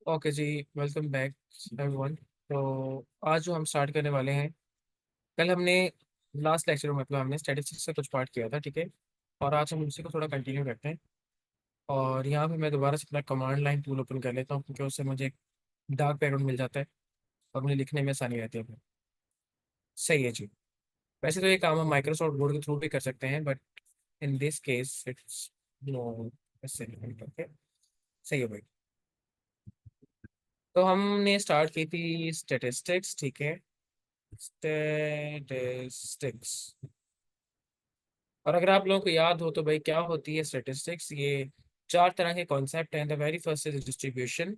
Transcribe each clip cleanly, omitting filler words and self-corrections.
Okay जी। Welcome back everyone. तो आज जो हम स्टार्ट करने वाले हैं, कल हमने लास्ट लेक्चर में मतलब हमने स्टैटिस्टिक्स से कुछ पार्ट किया था, ठीक है। और आज हम उसी को थोड़ा कंटिन्यू करते हैं। और यहाँ पे मैं दोबारा से अपना कमांड लाइन टूल ओपन कर लेता हूँ, क्योंकि उससे मुझे एक डार्क बैकग्राउंड मिल जाता है और मुझे लिखने में आसानी रहती है फिर। सही है जी। वैसे तो ये काम हम माइक्रोसॉफ्ट बोर्ड के थ्रू भी कर सकते हैं, but in this case it's no. Okay, सही है भाई। तो हमने स्टार्ट की थी स्टेटिस्टिक्स, ठीक है। स्टेटिस्टिक्स। और अगर आप लोगों को याद हो तो भाई क्या होती है स्टेटिस्टिक्स, ये चार तरह के कॉन्सेप्ट हैं। The very first is distribution.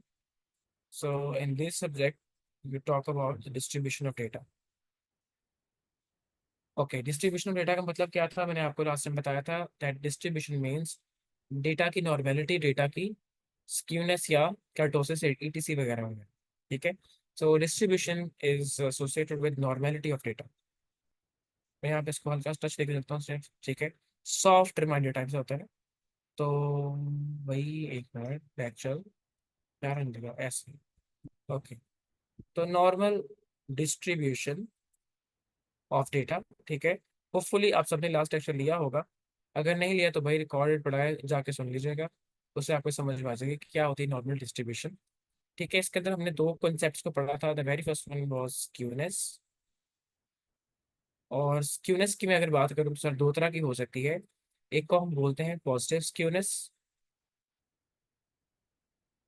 So in this subject we talk about the distribution of data. Okay, distribution of data का मतलब क्या था, मैंने आपको लास्ट टाइम बताया था दैट डिस्ट्रीब्यूशन मीन्स डेटा की नॉर्मेलिटी, डेटा की स्क्यूनेस या कर्टोसिस, ईटीसी वगैरह वगैरह, ठीक है। So distribution is associated with normality of data. मैं यहाँ पे इसको हल्का टच देख लेता हूँ सिर्फ, ठीक है। सॉफ्ट रिमाइंडर टाइप से होता है। तो वही, एक मिनट बैक चल, क्या रन देगा ऐसे। ओके, तो नॉर्मल डिस्ट्रीब्यूशन ऑफ डेटा, ठीक है। होपफुली आप सबने लास्ट लेक्चर लिया होगा। अगर नहीं लिया तो भाई रिकॉर्डेड पढ़ा है, जाके सुन लीजिएगा। उससे आपको समझ में आ जाएगी कि क्या होती है नॉर्मल डिस्ट्रीब्यूशन, ठीक है। इसके अंदर हमने दो कॉन्सेप्ट्स को पढ़ा था। The very first one was skewness. और स्क्यूनेस की मैं अगर बात करूँ तो सर दो तरह की हो सकती है। एक को हम बोलते हैं पॉजिटिव स्क्यूनेस,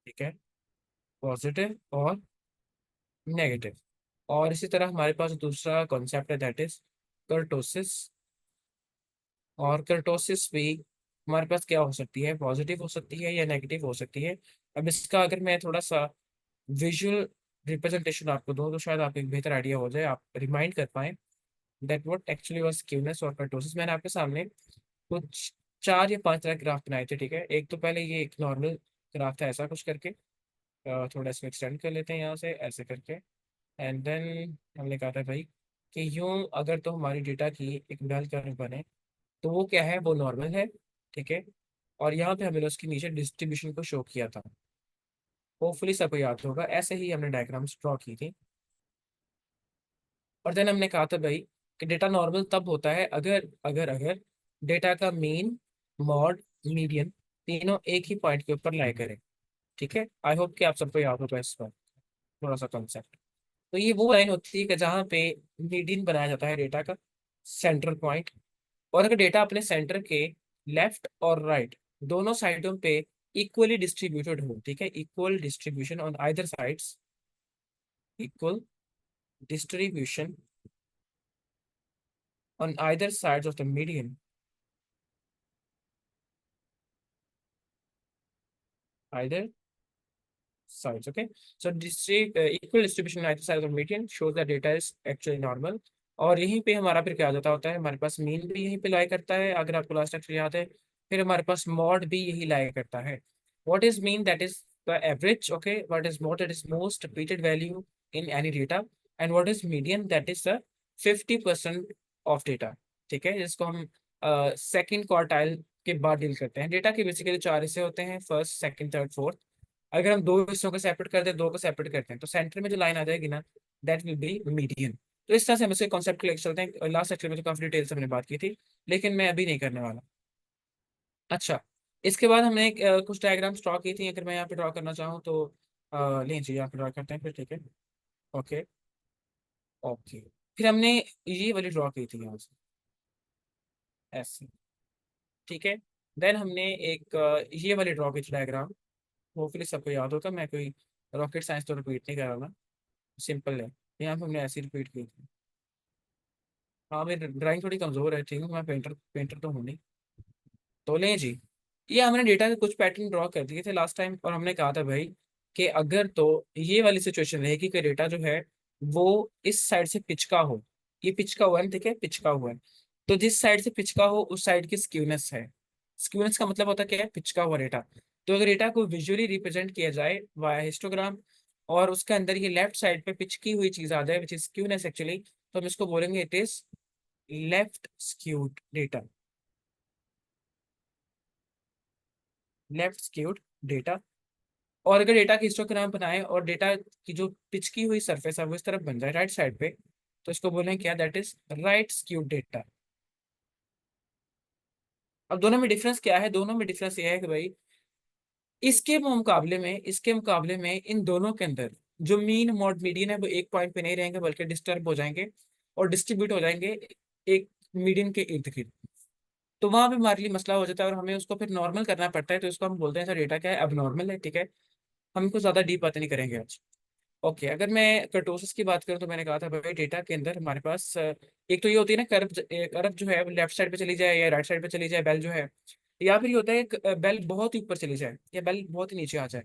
ठीक है, पॉजिटिव और नेगेटिव। और इसी तरह हमारे पास दूसरा कॉन्सेप्ट है दैट इज कर्टोसिस। और कर्टोसिस भी हमारे पास क्या हो सकती है, पॉजिटिव हो सकती है या नेगेटिव हो सकती है। अब इसका अगर मैं थोड़ा सा विजुअल रिप्रेजेंटेशन आपको दूं तो शायद आपको एक बेहतर आइडिया हो जाए, आप रिमाइंड कर पाए that what actually was skewness और कर्टोसिस। मैंने आपके सामने कुछ चार या पांच तरह के ग्राफ बनाए थे, ठीक है। एक तो पहले ये एक नॉर्मल ग्राफ था ऐसा कुछ करके। थोड़ा इसको एक्सटेंड कर लेते हैं यहाँ से ऐसे करके। एंड देन हमने कहा था भाई कि यूं अगर तो हमारी डेटा की एक बेल कर्व बने तो वो क्या है, वो नॉर्मल है, ठीक है। और यहाँ पे हमने उसके नीचे डिस्ट्रीब्यूशन को शो किया था। होपफुली सबको याद होगा, ऐसे ही हमने डायग्राम्स ड्रॉ की थी। और देन हमने कहा था भाई कि डेटा नॉर्मल तब होता है अगर अगर अगर डेटा का मीन, मॉड, मीडियन तीनों एक ही पॉइंट के ऊपर लाई करें, ठीक है। आई होप कि आप सबको याद होगा इस पर थोड़ा सा कंसेप्ट। तो ये वो लाइन होती है कि जहाँ पे मीडियन बनाया जाता है डेटा का, सेंट्रल पॉइंट। और अगर डेटा अपने सेंटर के लेफ्ट और राइट दोनों साइडों पे इक्वली डिस्ट्रीब्यूटेड हो, ठीक है, equal distribution on either sides, equal distribution on either sides of the median, either sides, okay. So equal distribution on either side of the median shows that data is actually normal. और यहीं पे हमारा फिर क्या जाता होता है, हमारे पास मीन भी यहीं पे लाई करता है अगर आपको लास्ट लेक्चर याद है। फिर हमारे पास मॉड भी यही लाई करता है। What is mean, that is the average, okay. What is mod, that is most repeated value in any data. And what is median, that is the 50% of data, ठीक है, जिसको हम सेकंड क्वार्टाइल के बाद डील करते हैं। Data के basically चार हिस्से होते हैं, फर्स्ट, सेकंड, थर्ड, फोर्थ। अगर हम दो हिस्सों को सेपरेट करते हैं, दो को सेपरेट करते हैं, तो सेंटर में जो लाइन आ जाएगी ना, दैट विल बी मीडियन। तो इस तरह से हम इसके कॉन्सेप्ट को लेकर चलते हैं। लास्ट लेक्चर में तो काफी डिटेल से हमने बात की थी, लेकिन मैं अभी नहीं करने वाला। अच्छा, इसके बाद हमने कुछ डायग्राम्स ड्रॉ की थी। अगर मैं यहाँ पे ड्रॉ करना चाहूँ तो लीजिए यहाँ पे ड्रॉ करते हैं फिर, ठीक है। Okay, okay. फिर हमने ये वाली ड्रॉ की थी यहाँ से ऐसे, ठीक है। देन हमने एक ये वाली ड्रॉ की थी डायग्राम। होपफुली सबको याद होगा, मैं कोई रॉकेट साइंस तो रिपीट नहीं कर रहा ना, सिंपल है। यहाँ पे हमने ऐसे रिपीट की थी। हाँ, मेरी ड्राइंग थोड़ी कमजोर है, ठीक है, मैं पेंटर पेंटर तो हूँ नहीं। तो लें जी, ये हमने डेटा के कुछ पैटर्न ड्रॉ कर दिए थे लास्ट टाइम, और हमने कहा था भाई कि अगर तो ये वाली सिचुएशन रहेगी कि डेटा जो है वो इस साइड से पिचका हो। ये पिचका हुआ है, ठीक है, पिचका हुआ है। तो जिस साइड से पिचका हो उस साइड की स्क्यूनेस है। स्क्यूनेस का मतलब होता है क्या है, पिचका हुआ डेटा। तो अगर डेटा को विजुअली रिप्रेजेंट किया जाए वाया हिस्टोग्राम, और उसके अंदर ये लेफ्ट साइड पे पिचकी हुई चीज आ जाए विच इज स्क्यूनेस एक्चुअली, तो हम इसको बोलेंगे it is left skewed data. Left skewed data, और अगर डेटा की हिस्टोग्राम बनाए और डेटा की जो पिचकी हुई सरफेस है वो इस तरफ बन जाए राइट साइड पे, तो इसको बोलें क्या, that is right skewed data. अब दोनों में डिफरेंस क्या है, दोनों में डिफरेंस ये है कि भाई इसके मुकाबले में इन दोनों के अंदर जो मीन मॉड मीडियन है वो एक पॉइंट पे नहीं रहेंगे बल्कि डिस्टर्ब हो जाएंगे और डिस्ट्रीब्यूट हो जाएंगे एक मीडियन के इर्द गिर्द। तो वहां पे हमारे लिए मसला हो जाता है और हमें उसको फिर नॉर्मल करना पड़ता है, तो इसको हम बोलते हैं सर डेटा क्या है, अब नॉर्मल है, ठीक है। हम इसको ज्यादा डीप बात नहीं करेंगे आज। ओके, अगर मैं कर्टोसिस की बात करूं तो मैंने कहा था भाई डेटा के अंदर हमारे पास एक तो ये होती है ना कर्व, कर्व जो है लेफ्ट साइड पे चली जाए या राइट साइड पे चली जाए बेल जो है, या फिर ये होता है बेल बहुत ही ऊपर चली जाए या बेल बहुत ही नीचे आ जाए।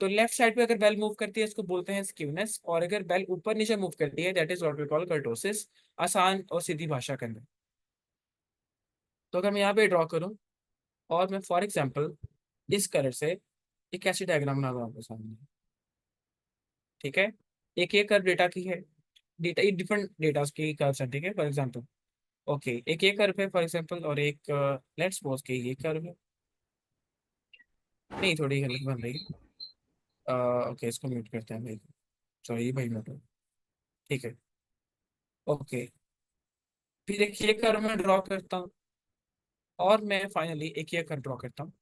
तो लेफ्ट साइड पे अगर बेल मूव करती है इसको बोलते हैं स्क्यूनेस, और अगर बेल ऊपर नीचे मूव करती है that is what we call kurtosis, आसान और सीधी भाषा के अंदर। तो अगर मैं यहाँ पे ड्रॉ करूँ और मैं फॉर एग्जाम्पल इस कलर से एक ऐसी डायग्राम बना रहा हूँ आपके सामने, ठीक है। एक ये कर्व डेटा की है, डेटा ये डिफरेंट डेटा की कर्व्स हैं, ठीक है। फॉर एग्जांपल ओके, एक ये कर्व है फॉर एग्जांपल और एक लेट्स सपोज के ये कर्व है, नहीं थोड़ी हल्की बन रही है। ओके, इसको म्यूट करते हैं भाई, सॉरी भाई म्यूट हो, ठीक है। ओके, फिर एक ये कर्व मैं ड्रॉ करता हूँ और मैं फाइनली एक ये कर्व ड्रॉ करता हूँ।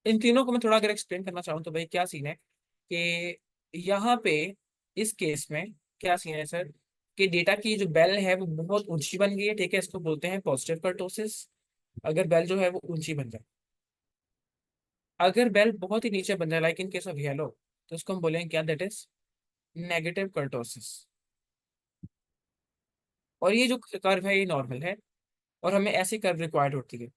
इन तीनों को मैं थोड़ा अगर एक्सप्लेन करना चाहूँ तो भाई क्या सीन है कि यहाँ पे इस केस में क्या सीन है सर, कि डेटा की जो बेल है वो बहुत ऊंची बन गई है, ठीक है, इसको बोलते हैं पॉजिटिव कर्टोसिस। अगर बेल जो है वो ऊंची बन जाए, अगर बेल बहुत ही नीचे बन जाए like in case of yellow, तो उसको हम बोलेंगे क्या, दैट इज नेगेटिव कर्टोसिस। और ये जो कर्व है ये नॉर्मल है और हमें ऐसी कर्व रिक्वायर्ड होती है।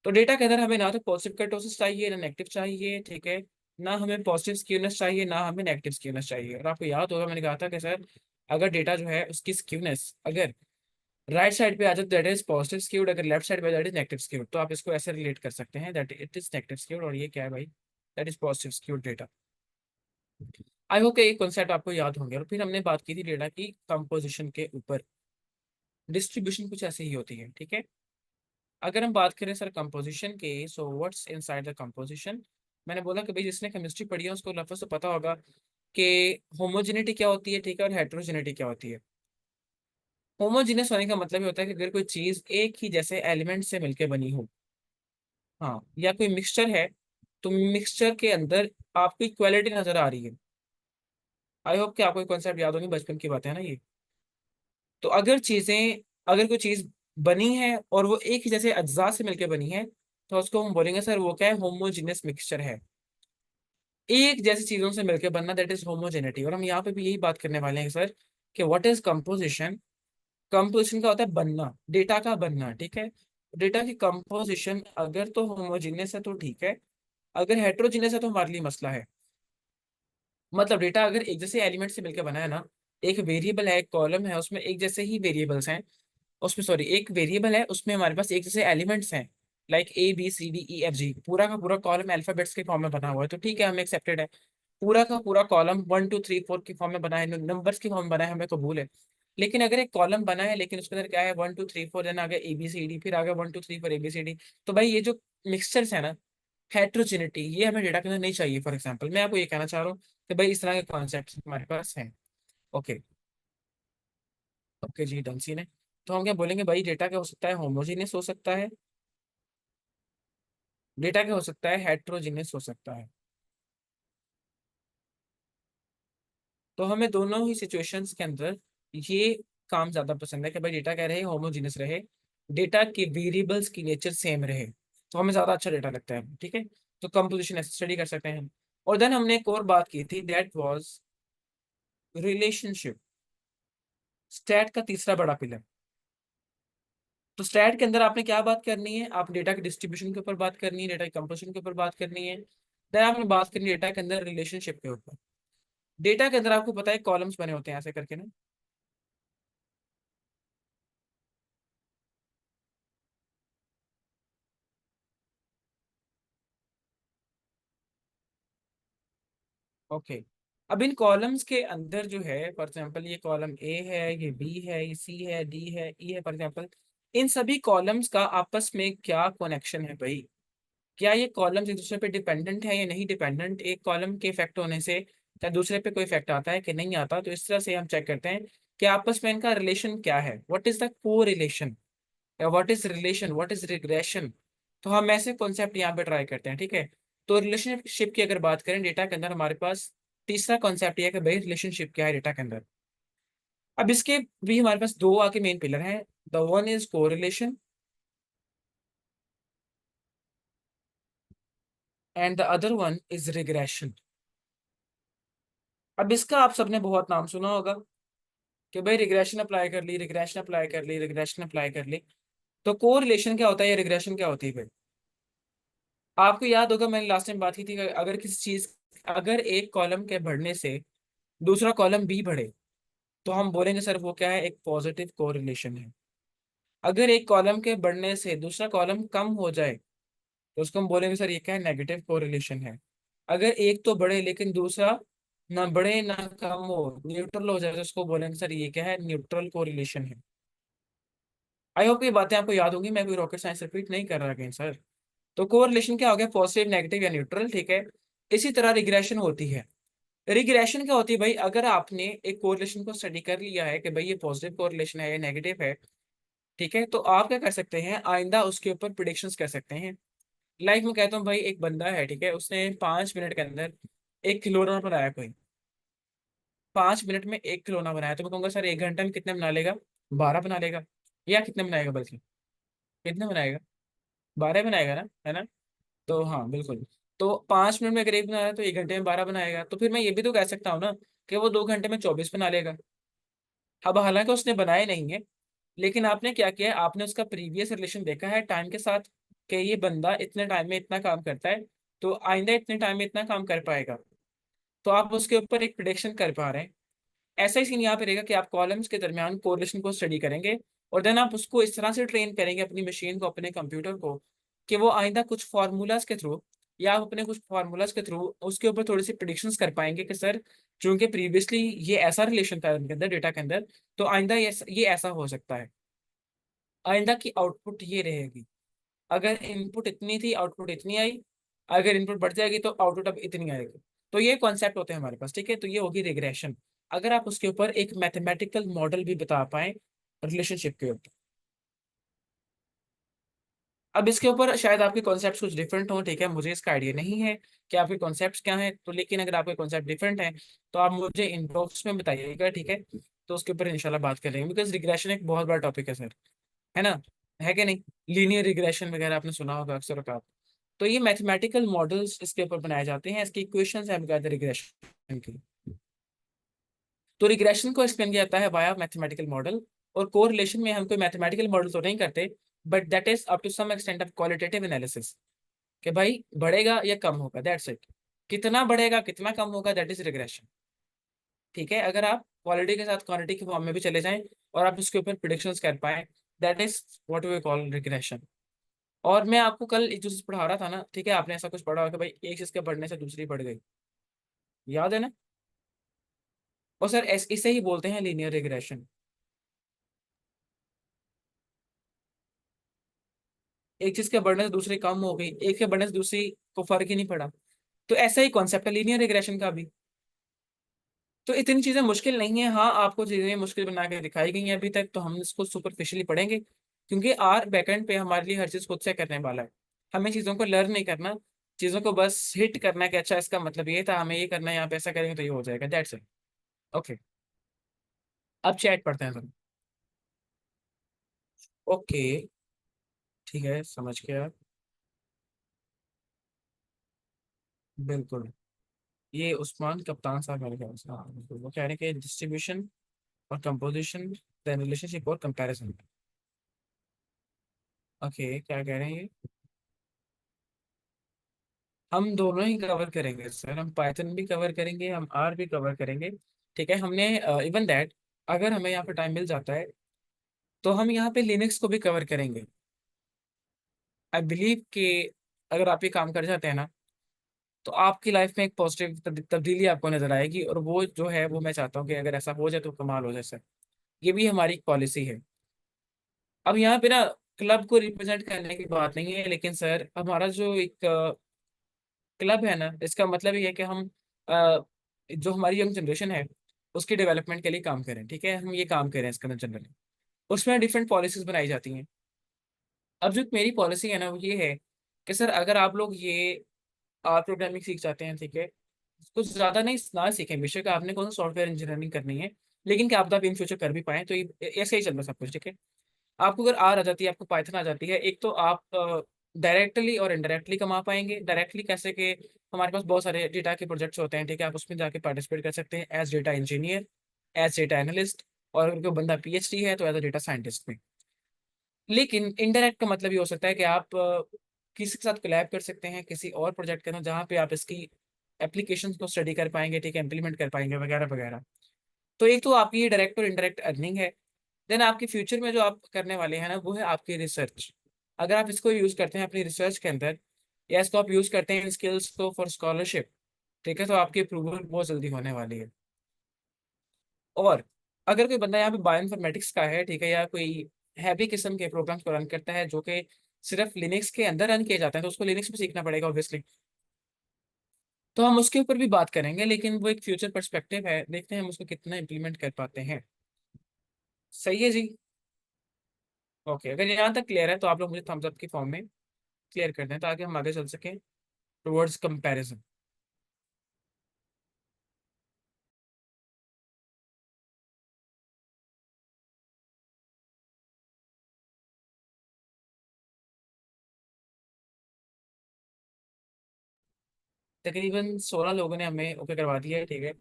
तो डेटा के अंदर हमें ना तो पॉजिटिव कर्टोसिस चाहिए ना नेगेटिव चाहिए, ठीक है। ना हमें पॉजिटिव स्क्यूनेस चाहिए ना हमें नेगेटिव स्क्यूनेस चाहिए। और आपको याद होगा मैंने कहा था कि सर अगर डेटा जो है उसकी स्क्यूनेस अगर राइट साइड पे आ जाए दैट इज पॉजिटिव स्क्यूड, अगर लेफ्ट साइड पे दैट इज नेगेटिव स्क्यूड। तो आप इसको ऐसे रिलेट कर सकते हैं that it is negative skewed और ये क्या है भाई, that is positive skewed data. I hope कि ये कॉन्सेप्ट आपको याद होंगे। और फिर हमने बात की थी डेटा की कंपोजिशन के ऊपर। डिस्ट्रीब्यूशन कुछ ऐसे ही होती है, ठीक है। अगर हम बात करें सर कंपोजिशन के, so what's inside the composition. मैंने बोला कि भाई जिसने केमिस्ट्री पढ़ी है उसको लफ्ज़ से पता होगा कि होमोजेनिटी क्या होती है, ठीक है, और हेट्रोजेनिटी क्या होती है। होमोजीनियस होने का मतलब ये होता है कि अगर कोई चीज एक ही जैसे एलिमेंट से मिलकर बनी हो, हाँ, या कोई मिक्सचर है, तो मिक्सचर के अंदर आपको इक्वालिटी नजर आ रही है। आई होप कि आपको ये कॉन्सेप्ट याद होगी, बचपन की बात है ना ये। तो अगर कोई चीज बनी है और वो एक ही जैसे अज्जा से मिलकर बनी है, तो उसको हम बोलेंगे सर वो क्या है, होमोजीनियस मिक्सचर है। एक जैसी चीजों से मिलकर बनना दैट इज होमोजेनिटी। और हम यहाँ पे भी यही बात करने वाले हैं सर कि व्हाट इज कंपोजिशन। कंपोजिशन का होता है बनना, डेटा का बनना, ठीक है। डेटा की कंपोजिशन अगर तो होमोजीनियस है तो ठीक है, अगर हेट्रोजीनियस है तो हमारे लिए मसला है। मतलब डेटा अगर एक जैसे एलिमेंट से मिलकर बना है ना, एक वेरिएबल है एक कॉलम है उसमें एक जैसे ही वेरिएबल्स हैं, उसमें सॉरी एक वेरिएबल है उसमें हमारे पास एक जैसे एलिमेंट्स हैं, लाइक ABCDEFG, पूरा का पूरा कॉलम अल्फाबेट्स के फॉर्म में बना हुआ है, तो ठीक है हमें एक्सेप्टेड है। पूरा का पूरा कॉलम 1 2 3 4 की फॉर्म में बना है, नंबर्स की फॉर्म में बना है, हमें कबूल है। लेकिन अगर एक कॉलम बना है लेकिन उसके अंदर क्या है 1 2 3 4, देन आगे ABCD, फिर आगे 1 2 3 4 ABCD, तो भाई ये जो मिक्सचर्स है ना, हेट्रोजेनिटी, ये हमें डेटा के अंदर नहीं चाहिए। फॉर एग्जाम्पल मैं आपको ये कहना चाह रहा हूँ कि भाई इस तरह के कॉन्सेप्ट हमारे पास हैं। ओके, ओके जी, डन सीन है। तो हम क्या बोलेंगे भाई, डेटा क्या हो सकता है, होमोजीनियस हो सकता है, डेटा क्या हो सकता है, हेट्रोजीनियस हो सकता है। तो हमें दोनों ही सिचुएशंस के अंदर ये काम ज्यादा पसंद है कि भाई डेटा क्या रहे, होमोजीनियस रहे, डेटा के वेरिएबल्स की नेचर सेम रहे, तो हमें ज्यादा अच्छा डेटा लगता है, ठीक है। तो कंपोजिशन ऐसे स्टडी कर सकते हैं। और देन हमने एक और बात की थी दैट वाज रिलेशनशिप, स्टैट का तीसरा बड़ा पिलर। तो स्टैट के अंदर आपने क्या बात करनी है, आप डेटा के डिस्ट्रीब्यूशन के ऊपर बात करनी है, डेटा के कंपोजिशन के ऊपर बात करनी है, देन आपने बात करनी है डेटा के अंदर रिलेशनशिप के ऊपर। डेटा के अंदर आपको पता है कॉलम्स बने होते हैं ऐसे करके ना। ओके, अब इन कॉलम्स के अंदर जो है फॉर एग्जांपल ये कॉलम ए है, ये बी है, ये सी है, डी है, ई है फॉर एग्जांपल, इन सभी कॉलम्स का आपस में क्या कनेक्शन है भाई। क्या ये कॉलम्स एक दूसरे पे डिपेंडेंट है या नहीं डिपेंडेंट, एक कॉलम के इफेक्ट होने से क्या दूसरे पे कोई इफेक्ट आता है कि नहीं आता। तो इस तरह से हम चेक करते हैं कि आपस में इनका रिलेशन क्या है, व्हाट इज द को रिलेशन, या what is relation, what is regression. तो हम ऐसे कॉन्सेप्ट यहाँ पे ट्राई करते हैं, ठीक है। तो रिलेशनशिप की अगर बात करें डेटा के अंदर, हमारे पास तीसरा कॉन्सेप्ट ये है कि भाई रिलेशनशिप क्या है डेटा के अंदर। अब इसके भी हमारे पास दो आगे मेन पिलर हैं। The one is correlation and the other one is regression. अब इसका आप सबने बहुत नाम सुना होगा कि भाई रिग्रेशन अप्लाई कर ली, रिग्रेशन अप्लाई कर ली, रिग्रेशन अप्लाई कर ली। तो कोरिलेशन क्या होता है या रिग्रेशन क्या होती है भाई। आपको याद होगा मैंने लास्ट टाइम बात की थी कि अगर किसी चीज, अगर एक कॉलम के बढ़ने से दूसरा कॉलम भी बढ़े तो हम बोलेंगे सर वो क्या है, एक पॉजिटिव कोरिलेशन है। अगर एक कॉलम के बढ़ने से दूसरा कॉलम कम हो जाए तो उसको हम बोलेंगे सर ये क्या है, नेगेटिव कोरिलेशन है। अगर एक तो बढ़े लेकिन दूसरा ना बढ़े ना कम हो, न्यूट्रल हो जाए, तो उसको बोलेंगे सर ये क्या है, न्यूट्रल कोरिलेशन है। आई होप ये बातें आपको याद होंगी, मैं कोई रॉकेट साइंस रिपीट नहीं कर रहा कहीं सर। तो कोरिलेशन क्या हो गया, पॉजिटिव नेगेटिव या न्यूट्रल, ठीक है। इसी तरह रिग्रेशन होती है। रिग्रेशन क्या होती है भाई, अगर आपने एक कोरिलेशन को स्टडी कर लिया है कि भाई ये पॉजिटिव कोरिलेशन है या नेगेटिव है, ठीक है, तो आप क्या कर सकते हैं, आइंदा उसके ऊपर प्रिडिक्शंस कर सकते हैं। लाइक मैं कहता हूँ भाई एक बंदा है, ठीक है, उसने 5 मिनट के अंदर एक खिलौना बनाया कोई, 5 मिनट में एक खिलौना बनाया, तो मैं कहूंगा सर 1 घंटे में कितने बना लेगा, 12 बना लेगा। या कितने बनाएगा, बल्कि कितने बनाएगा, 12 बनाएगा ना, है ना। तो हाँ बिल्कुल। तो 5 मिनट में अगर एक बना रहा है तो 1 घंटे में 12 बनाएगा। तो फिर मैं ये भी तो कह सकता हूँ ना कि वो 2 घंटे में 24 बना लेगा। अब हालांकि उसने बनाए नहीं है, लेकिन आपने क्या किया है, आपने उसका प्रीवियस रिलेशन देखा है टाइम के साथ कि ये बंदा इतने टाइम में इतना काम करता है, तो आइंदा इतने टाइम में इतना काम कर पाएगा। तो आप उसके ऊपर एक प्रिडिक्शन कर पा रहे हैं। ऐसा ही सीन यहाँ पे रहेगा कि आप कॉलम्स के दरमियान कोरिलेशन को स्टडी करेंगे और देन आप उसको इस तरह से ट्रेन करेंगे अपनी मशीन को, अपने कंप्यूटर को, कि वो आइंदा कुछ फार्मूलाज के थ्रू, या आप अपने कुछ फार्मूलाज के थ्रू उसके ऊपर थोड़ी सी प्रिडिक्शंस कर पाएंगे कि सर चूंकि प्रीवियसली ये ऐसा रिलेशन था उनके अंदर, डेटा के अंदर, तो आइंदा ये ऐसा हो सकता है। आइंदा की आउटपुट ये रहेगी, अगर इनपुट इतनी थी आउटपुट इतनी आई, अगर इनपुट बढ़ जाएगी तो आउटपुट अब इतनी आएगी। तो ये कॉन्सेप्ट होते हैं हमारे पास, ठीक है। तो ये होगी रिग्रेशन, अगर आप उसके ऊपर एक मैथमेटिकल मॉडल भी बता पाए रिलेशनशिप के ऊपर। अब इसके ऊपर शायद आपके कॉन्सेप्ट कुछ डिफरेंट हो, ठीक है, मुझे इसका आइडिया नहीं है कि आपके कॉन्सेप्ट्स क्या हैं। तो लेकिन अगर आपके कॉन्सेप्ट डिफरेंट हैं तो आप मुझे इनबॉक्स में बताइएगा, ठीक है। तो उसके ऊपर इंशाल्लाह बात करेंगे, बिकॉज रिग्रेशन एक बहुत बड़ा टॉपिक है सर, है ना, है कि नहीं। लीनियर रिग्रेशन वगैरह आपने सुना होगा अक्सर औकात। तो ये मैथमेटिकल मॉडल्स इसके ऊपर बनाए जाते हैं, इसकी इक्वेशंस हैं बकायदा रिग्रेशन की। तो रिग्रेशन को एक्सप्लेन किया जाता है वाया मैथमेटिकल मॉडल। और कोरिलेशन में हम कोई मैथमेटिकल मॉडल तो नहीं करते, but that is up to some extent of qualitative analysis, कि भाई बढ़ेगा या कम होगा, दैट्स इट। कितना बढ़ेगा कितना कम होगा, दैट इज रिग्रेशन। ठीक है, अगर आप क्वालिटी के साथ क्वांटिटी के फॉर्म में भी चले जाएं और आप उसके ऊपर प्रिडिक्शंस कर पाए, that is what we call regression. और मैं आपको कल एक जो चीज पढ़ा रहा था ना, ठीक है, आपने ऐसा कुछ पढ़ा होगा कि भाई एक चीज के बढ़ने से दूसरी बढ़ गई, याद है ना। और सर इसे ही बोलते हैं लीनियर रिग्रेशन। एक चीज के बढ़ने से दूसरी कम हो गई, एक के बढ़ने से दूसरी को फर्क ही नहीं पड़ा। तो ऐसा ही कॉन्सेप्ट है लीनियर रिग्रेशन का भी। तो इतनी चीजें मुश्किल नहीं है, हाँ आपको चीजें मुश्किल बना के दिखाई गई हैं अभी तक, तो हम इसको सुपरफिशियली पढ़ेंगे क्योंकि आर बैकएंड पे हमारे लिए हर चीज खुद से करने वाला है। हमें चीजों को लर्न नहीं करना, चीजों को बस हिट करना है कि अच्छा इसका मतलब ये था, हमें ये करना है, यहाँ पे ऐसा करेंगे तो ये हो जाएगा, दैट्स इट। ओके, अब चैट पढ़ते हैं हम। ओके, ठीक है, समझ गया। बिल्कुल, ये उस्मान कप्तान साहब मेरे ख्याल से, हाँ बिल्कुल, वो कह रहे हैं कि डिस्ट्रीब्यूशन और कंपोजिशन, देन रिलेशनशिप और कंपैरिजन। ओके, क्या कह रहे हैं ये। हम दोनों ही कवर करेंगे सर, हम पाइथन भी कवर करेंगे, हम आर भी कवर करेंगे, ठीक है। हमने इवन दैट अगर हमें यहाँ पे टाइम मिल जाता है तो हम यहाँ पे लिनक्स को भी कवर करेंगे। आई बिलीव कि अगर आप ये काम कर जाते हैं ना तो आपकी लाइफ में एक पॉजिटिव तब्दीली आपको नजर आएगी, और वो जो है वो मैं चाहता हूँ कि अगर ऐसा हो जाए तो कमाल हो जाए सर। ये भी हमारी पॉलिसी है। अब यहाँ पे ना क्लब को रिप्रेजेंट करने की बात नहीं है, लेकिन सर हमारा जो एक क्लब है ना, इसका मतलब ये है कि हम जो हमारी यंग जनरेशन है उसकी डेवलपमेंट के लिए काम करें। ठीक है, हम ये काम करें इसके अंदर जनरली। उसमें डिफरेंट पॉलिसीज बनाई जाती हैं। अब जो मेरी पॉलिसी है ना वो ये है कि सर अगर आप लोग ये आर प्रोग्रामिंग सीख जाते हैं, ठीक है, कुछ ज़्यादा नहीं ना सीखें, बेशक आपने कौन सा सॉफ्टवेयर इंजीनियरिंग करनी है, लेकिन क्या आप इन फ्यूचर कर भी पाएँ, तो ये ऐसे ही चल रहा है सब कुछ। ठीक है, आपको अगर आर आ जाती है, आपको पाइथन आ जाती है, एक तो आप डायरेक्टली और इनडायरेक्टली कमा पाएंगे। डायरेक्टली कैसे कि हमारे पास बहुत सारे डेटा के प्रोजेक्ट्स होते हैं, ठीक है, आप उसमें जाके पार्टिसिपेट कर सकते हैं as data engineer, as data analyst, और अगर कोई बंदा पीएचडी है तो एज अ डेटा साइंटिस्ट में। लेकिन इनडायरेक्ट का मतलब ये हो सकता है कि आप किसी के साथ कोलैब कर सकते हैं किसी और प्रोजेक्ट के अंदर, जहाँ पे आप इसकी एप्लीकेशंस को स्टडी कर पाएंगे, ठीक है, इंप्लीमेंट कर पाएंगे वगैरह वगैरह। तो एक तो आपकी ये डायरेक्ट और इनडायरेक्ट अर्निंग है। देन आपके फ्यूचर में जो आप करने वाले हैं ना वो है आपकी रिसर्च। अगर आप इसको यूज़ करते हैं अपनी रिसर्च के अंदर, या इसको आप यूज़ करते हैं इन स्किल्स को फॉर स्कॉलरशिप, ठीक है, तो आपकी अप्रूवल बहुत जल्दी होने वाली है। और अगर कोई बंदा यहाँ पे बायोइन्फॉर्मेटिक्स का है, ठीक है, या कोई हैवी किस्म के प्रोग्राम्स को रन करता है जो कि सिर्फ लिनक्स के अंदर रन किए जाते हैं, तो उसको लिनक्स भी सीखना पड़ेगा ऑब्वियसली। तो हम उसके ऊपर भी बात करेंगे, लेकिन वो एक फ्यूचर पर्सपेक्टिव है, देखते हैं हम उसको कितना इम्प्लीमेंट कर पाते हैं। सही है जी। ओके, अगर यहाँ तक क्लियर है तो आप लोग मुझे थम्स अप की फॉर्म में क्लियर कर दें ताकि हम आगे चल सकें टुवर्ड्स कंपैरिजन। तकरीबन 16 लोगों ने हमें ओके करवा दिया है, ठीक है।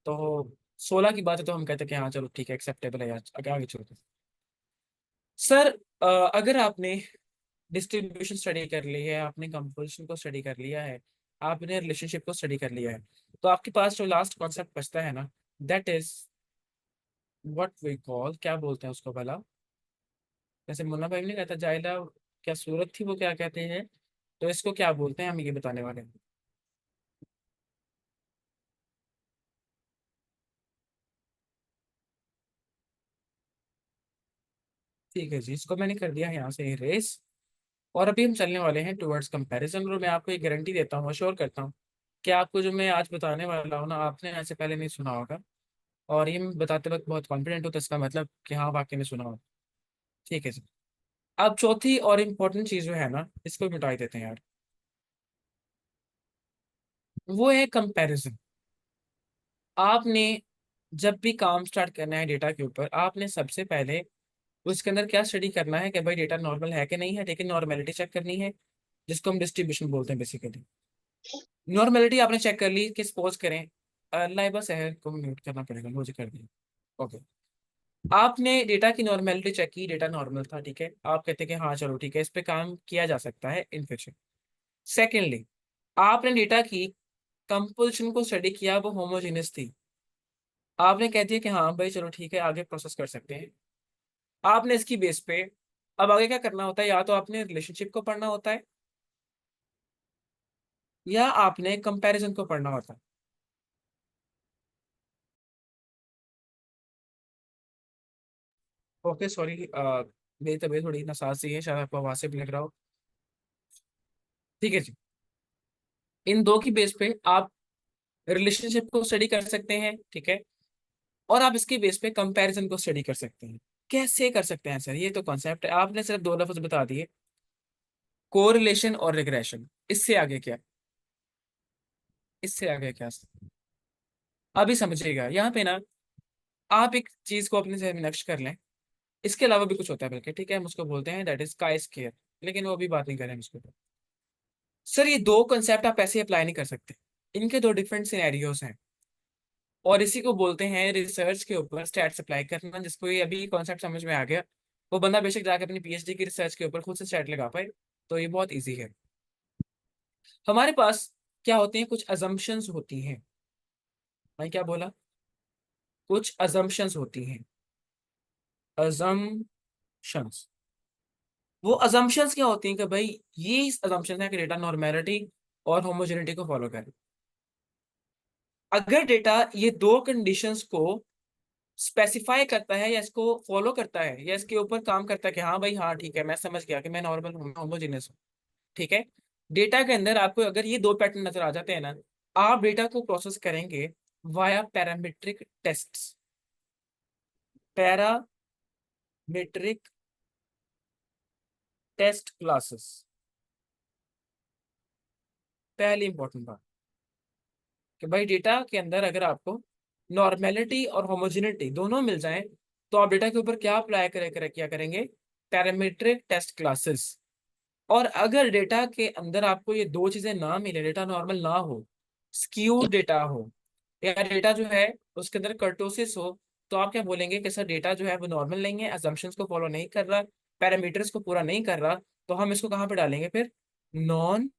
तो 16 की बात है तो हम कहते हैं कि हाँ चलो ठीक है, एक्सेप्टेबल है यार, आगे आगे चलते हैं। सर अगर आपने डिस्ट्रीब्यूशन स्टडी कर ली है, आपने कंपोजिशन को स्टडी कर लिया है, आपने रिलेशनशिप को स्टडी कर लिया है, तो आपके पास जो लास्ट कॉन्सेप्ट बचता है ना, that is what we call, क्या बोलते हैं उसको भला, जैसे मुन्ना भाई ने कहता जाइला, क्या सूरत थी वो क्या कहते हैं, तो इसको क्या बोलते हैं हम ये बताने वाले हैं। ठीक है जी, इसको मैंने कर दिया है यहाँ से इरेज। और अभी हम चलने वाले हैं टुवर्ड्स कंपैरिजन, और मैं आपको एक गारंटी देता हूँ, अश्योर करता हूँ कि आपको जो मैं आज बताने वाला हूँ ना, आपने ऐसे पहले नहीं सुना होगा। और ये मैं बताते वक्त बहुत कॉन्फिडेंट हूँ, तो इसका मतलब कि हाँ वाकई में सुना होगा। ठीक है जी। अब चौथी और इम्पोर्टेंट चीज़ जो है ना, इसको मिटा ही देते हैं यार, वो है कंपैरिजन। आपने जब भी काम स्टार्ट करना है डेटा के ऊपर, आपने सबसे पहले उसके अंदर क्या स्टडी करना है कि भाई डेटा नॉर्मल है कि नहीं है, लेकिन नॉर्मेलिटी चेक करनी है, जिसको हम डिस्ट्रीब्यूशन बोलते हैं बेसिकली। नॉर्मेलिटी आपने चेक कर ली कि सपोज करें लाइबा शहर को म्यूट करना पड़ेगा, मुझे कर दिया। ओके, आपने डेटा की नॉर्मेलिटी चेक की, डेटा नॉर्मल था, ठीक है, आप कहते हैं कि हाँ चलो ठीक है, इस पे काम किया जा सकता है इन फ्यूचर। सेकेंडली, आपने डेटा की कंपोजिशन को स्टडी किया, वो होमोजेनियस थी, आपने कह दिया कि हाँ भाई चलो ठीक है आगे प्रोसेस कर सकते हैं। आपने इसकी बेस पे अब आगे क्या करना होता है, या तो आपने रिलेशनशिप को पढ़ना होता है, या आपने कंपैरिजन को पढ़ना होता है। ओके सॉरी, मेरी तबीयत थोड़ी नासाज सी है, शायद आपको आवाज से भी लग रहा हो। ठीक है जी, इन दो की बेस पे आप रिलेशनशिप को स्टडी कर सकते हैं, ठीक है, और आप इसके बेस पे कंपैरिजन को स्टडी कर सकते हैं। कैसे कर सकते हैं सर, ये तो कॉन्सेप्ट है, आपने सिर्फ दो लफ्ज बता दिए, कोरिलेशन और रिग्रेशन। इससे आगे क्या, इससे आगे क्या, अभी समझिएगा यहाँ पे ना, आप एक चीज को अपने जहन में नक्श कर लें, इसके अलावा भी कुछ होता है बल्कि, ठीक है, हम उसको बोलते हैं दैट इज काय स्केयर, लेकिन वो अभी बात नहीं करेंगे उसके ऊपर। सर ये दो कंसेप्ट आप ऐसे अप्लाई नहीं कर सकते, इनके दो डिफरेंट सिनेरियोज हैं, और इसी को बोलते हैं रिसर्च के ऊपर स्टैट्स अप्लाई करना। जिसको ये अभी कॉन्सेप्ट समझ में आ गया, वो बंदा बेशक जाकर अपनी पीएचडी की रिसर्च के ऊपर खुद से स्टैट लगा पाए, तो ये बहुत ईजी है। हमारे पास क्या होते हैं, कुछ अजम्पशंस होती हैं। मैं क्या बोला, कुछ अजम्पशंस होती हैं, अजम्पशंस। वो अजम्पशंस क्या होती हैं कि भाई ये अजम्पशन है कि डेटा नॉर्मेलिटी और होमोजेनिटी को फॉलो करे। अगर डेटा ये दो कंडीशंस को स्पेसिफाई करता है या इसको फॉलो करता है या इसके ऊपर काम करता है कि हाँ भाई हाँ ठीक है मैं समझ गया कि मैं नॉर्मल हूँ, होमोजेनियस हूँ। ठीक है। डेटा के अंदर आपको अगर ये दो पैटर्न नजर आ जाते हैं ना, आप डेटा को प्रोसेस करेंगे via parametric tests. Parametric test classes, पहली इंपॉर्टेंट बात कि भाई डेटा के अंदर अगर आपको नॉर्मेलिटी और होमोजेनिटी दोनों मिल जाएं, तो आप डेटा के ऊपर क्या अप्लाई क्या करेंगे, पैरामीट्रिक टेस्ट क्लासेस। और अगर डेटा के अंदर आपको ये दो चीजें ना मिले, डेटा नॉर्मल ना हो, स्क्यूड डेटा हो, या डेटा जो है उसके अंदर कर्टोसिस हो, तो आप क्या बोलेंगे कि सर डेटा जो है वो नॉर्मल नहीं है, असम्पशंस को फॉलो नहीं कर रहा, पैरामीटर्स को पूरा नहीं कर रहा, तो हम इसको कहाँ पे डालेंगे फिर, नॉन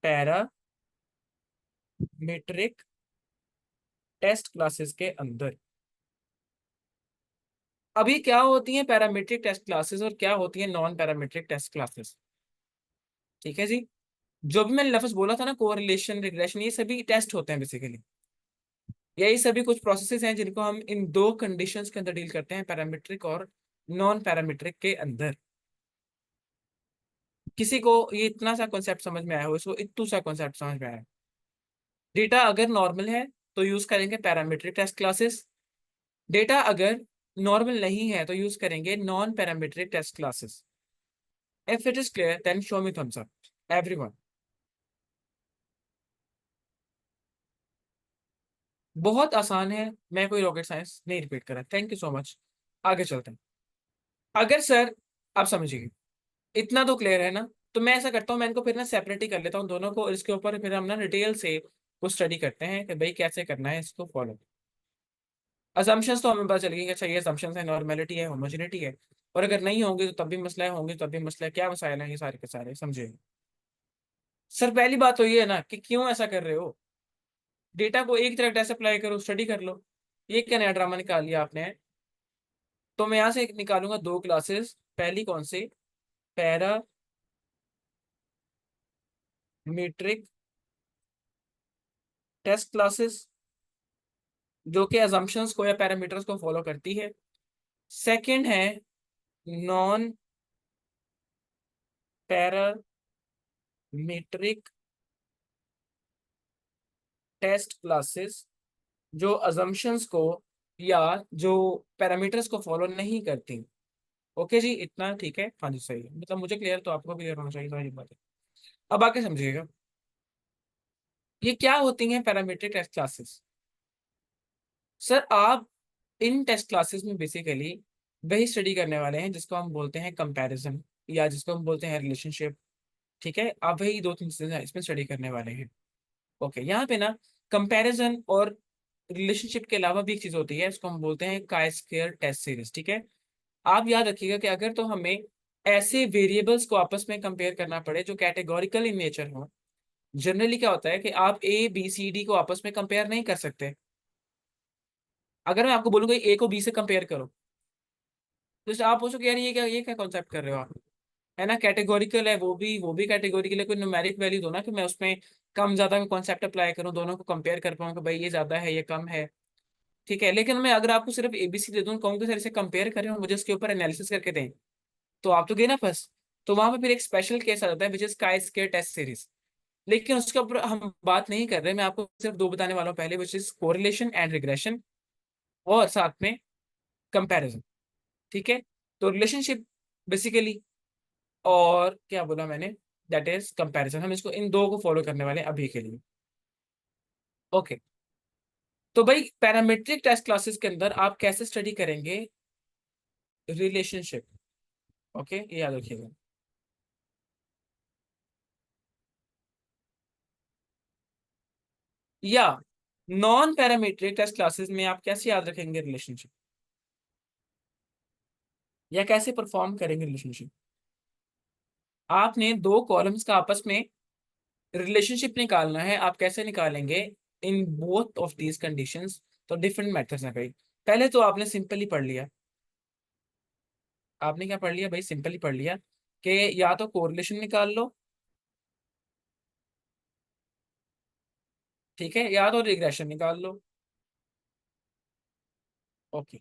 पैरामीट्रिक टेस्ट क्लासेस के अंदर। अभी क्या होती हैं पैरामीट्रिक टेस्ट क्लासेस और क्या होती हैं नॉन पैरामीट्रिक टेस्ट क्लासेस? ठीक है जी। जो भी मैंने लफ्ज बोला था ना, कोरिलेशन, रिग्रेशन, ये सभी टेस्ट होते हैं बेसिकली। यही सभी कुछ प्रोसेसेस हैं जिनको हम इन दो कंडीशंस के अंदर डील करते हैं, पैरामीट्रिक और नॉन पैरामीट्रिक के अंदर। किसी को ये इतना सा कॉन्सेप्ट समझ में आया हो, इसको इतू सा कॉन्सेप्ट समझ में आया? डेटा अगर नॉर्मल है तो यूज करेंगे पैरामीट्रिक टेस्ट क्लासेस। डेटा अगर नॉर्मल नहीं है तो यूज करेंगे non parametric test classes. If it is clear then show me thumbs up everyone. बहुत आसान है, मैं कोई रॉकेट साइंस नहीं रिपीट कर रहा। Thank you so much. आगे चलते हैं। अगर सर आप समझिए, इतना तो क्लियर है ना, तो मैं ऐसा करता हूँ, मैं इनको फिर ना सेपरेट ही कर लेता हूँ दोनों को, और इसके ऊपर फिर हम ना डिटेल से कुछ स्टडी करते हैं कि भाई कैसे करना है इसको फॉलो। असम्पशंस तो हमें पता चल गई कि अच्छा ये असम्पशंस है, नॉर्मेलिटी है, होमोजेनिटी है। और अगर नहीं होंगे तो तब भी मसला है, होंगे तो तब भी मसला है। क्या मसाइल है ये सारे के सारे, समझे? सर पहली बात तो ये है ना कि क्यों ऐसा कर रहे हो, डेटा को एक तरह कैसे अप्लाई करो, स्टडी कर लो। ये क्या नया ड्रामा निकाल लिया आपने? तो मैं यहाँ से निकालूंगा दो क्लासेस। पहली कौन सी, पैरामीट्रिक टेस्ट क्लासेस, जो कि असम्पशंस को या पैरामीटर्स को फॉलो करती है। सेकंड है नॉन पैरामीट्रिक टेस्ट क्लासेस, जो असम्पशंस को या जो पैरामीटर्स को फॉलो नहीं करती। ओके जी, इतना ठीक है? हाँ जी सही है, मतलब मुझे क्लियर तो आपको क्लियर होना चाहिए, सारी बात है। अब आके समझिएगा, ये क्या होती हैं पैरामीट्रिक टेस्ट क्लासेस। सर आप इन टेस्ट क्लासेस में बेसिकली वही स्टडी करने वाले हैं जिसको हम बोलते हैं कंपैरिजन, या जिसको हम बोलते हैं रिलेशनशिप। ठीक है, आप वही दो तीन चीजें इसमें स्टडी करने वाले हैं। ओके, यहाँ पे ना कंपैरिजन और रिलेशनशिप के अलावा भी एक चीज होती है, इसको हम बोलते हैं काई स्क्वायर टेस्ट सीरीज। ठीक है, आप याद रखिएगा कि अगर तो हमें ऐसे वेरिएबल्स को आपस में कंपेयर करना पड़े जो कैटेगोरिकल इन नेचर हो, जनरली क्या होता है कि आप ए बी सी डी को आपस में कंपेयर नहीं कर सकते। अगर मैं आपको बोलूंगा ए को बी से कंपेयर करो, तो आप पूछो कि यार ये क्या कॉन्सेप्ट कर रहे हो आप, है ना? कैटेगोरिकल है, वो भी कैटेगोरिकल है, कोई न्यूमेरिक वैल्यू दो ना कि मैं उसमें कम ज्यादा का कॉन्सेप्ट अप्लाई करूं, दोनों को कंपेयर कर पाऊं कि भाई ये ज्यादा है ये कम है। ठीक है, लेकिन मैं अगर आपको सिर्फ एबीसी दे दूं, कहूँ कि सर इसे कंपेयर करें और मुझे इसके ऊपर एनालिसिस करके दें, तो आप तो गए ना फंस। तो वहां पे फिर एक स्पेशल केस आ जाता है which is chi square test series. लेकिन उसके ऊपर हम बात नहीं कर रहे, मैं आपको सिर्फ दो बताने वाला हूँ पहले, which is correlation and regression, और साथ में कंपैरिजन। ठीक है, तो रिलेशनशिप बेसिकली, और क्या बोला मैंने, दैट इज कंपैरिजन। हम इसको इन दो को फॉलो करने वाले हैं अभी के लिए। ओके, तो भाई पैरामीट्रिक टेस्ट क्लासेस के अंदर आप कैसे स्टडी करेंगे रिलेशनशिप? ओके, ये याद रखिएगा। या नॉन पैरामीट्रिक टेस्ट क्लासेस में आप कैसे याद रखेंगे रिलेशनशिप, या कैसे परफॉर्म करेंगे रिलेशनशिप? आपने दो कॉलम्स का आपस में रिलेशनशिप निकालना है, आप कैसे निकालेंगे in both of these conditions? तो डिफरेंट मेथड्स हैं भाई। पहले तो आपने सिंपली पढ़ लिया, आपने क्या पढ़ लिया भाई, सिंपली पढ़ लिया कि या तो कोरिलेशन निकाल लो, ठीक है, या तो रिग्रेशन निकाल लो। ओके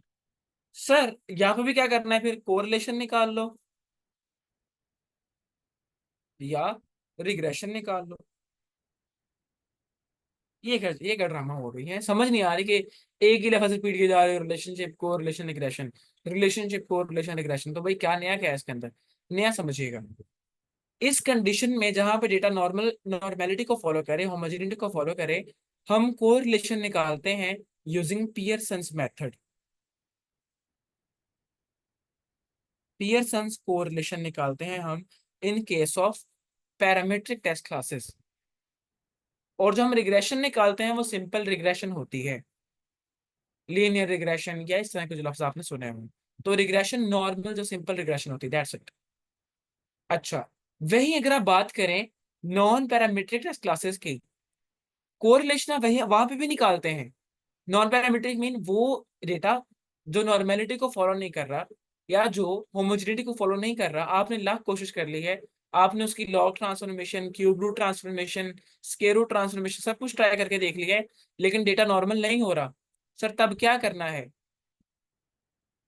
सर, यहाँ पे भी क्या करना है, फिर कोरिलेशन निकाल लो या रिग्रेशन निकाल लो। ये क्या ड्रामा हो रही है, समझ नहीं आ रही कि एक ही लफ्ज रिपीट किए जा रहे हो, रिलेशनशिप को रिलेशन रिग्रेशन, रिलेशनशिप को रिलेशन रिग्रेशन। तो भाई क्या नया, क्या है इसके अंदर, नया समझिएगा। इस कंडीशन में जहां पे डेटा नॉर्मेलिटी को फॉलो करे, होमोजेनिटी को फॉलो करे, हम कोरिलेशन निकालते हैं using Pearson's method. Pearson's correlation निकालते हैं हम in case of parametric test classes. और जो हम रिग्रेशन निकालते हैं वो सिंपल रिग्रेशन होती है, लीनियर रिग्रेशन या इस तरह के जो लफ्ज आपने सुने होंगे। तो रिग्रेशन नॉर्मल जो सिंपल रिग्रेशन होती है, दैट्स इट। अच्छा, वही अगर आप बात करें नॉन पैरामीट्रिक टेस्ट क्लासेस की, कोरिलेशन वही वहां पे भी निकालते हैं। नॉन पैरामीट्रिक मीन वो डेटा जो नॉर्मेलिटी को फॉलो नहीं कर रहा या जो होमोजेनिटी को फॉलो नहीं कर रहा, आपने लाख कोशिश कर ली है, आपने उसकी log transformation, cube root transformation, square root transformation सब कुछ ट्राई करके देख लिया है, लेकिन डेटा नॉर्मल नहीं हो रहा। सर तब क्या करना है,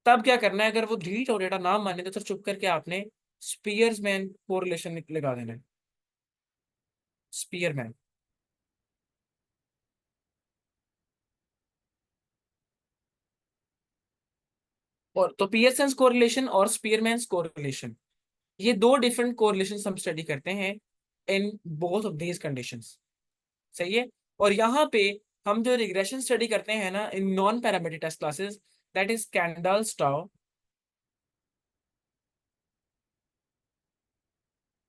तब क्या करना है, अगर वो डिलीट और डेटा ना माने तो सर चुप करके आपने स्पीयरमैन कोरिलेशन लगा देना है। स्पीयरमैन। और तो पियर्सन्स कोरिलेशन और स्पीयरमैन कोरिलेशन, ये दो डिफरेंट कोरिलेशन हम स्टडी करते हैं in both of these conditions. सही है। और यहाँ पे हम जो रिग्रेशन स्टडी करते हैं ना in non parametric test classes, that is Kendall's tau.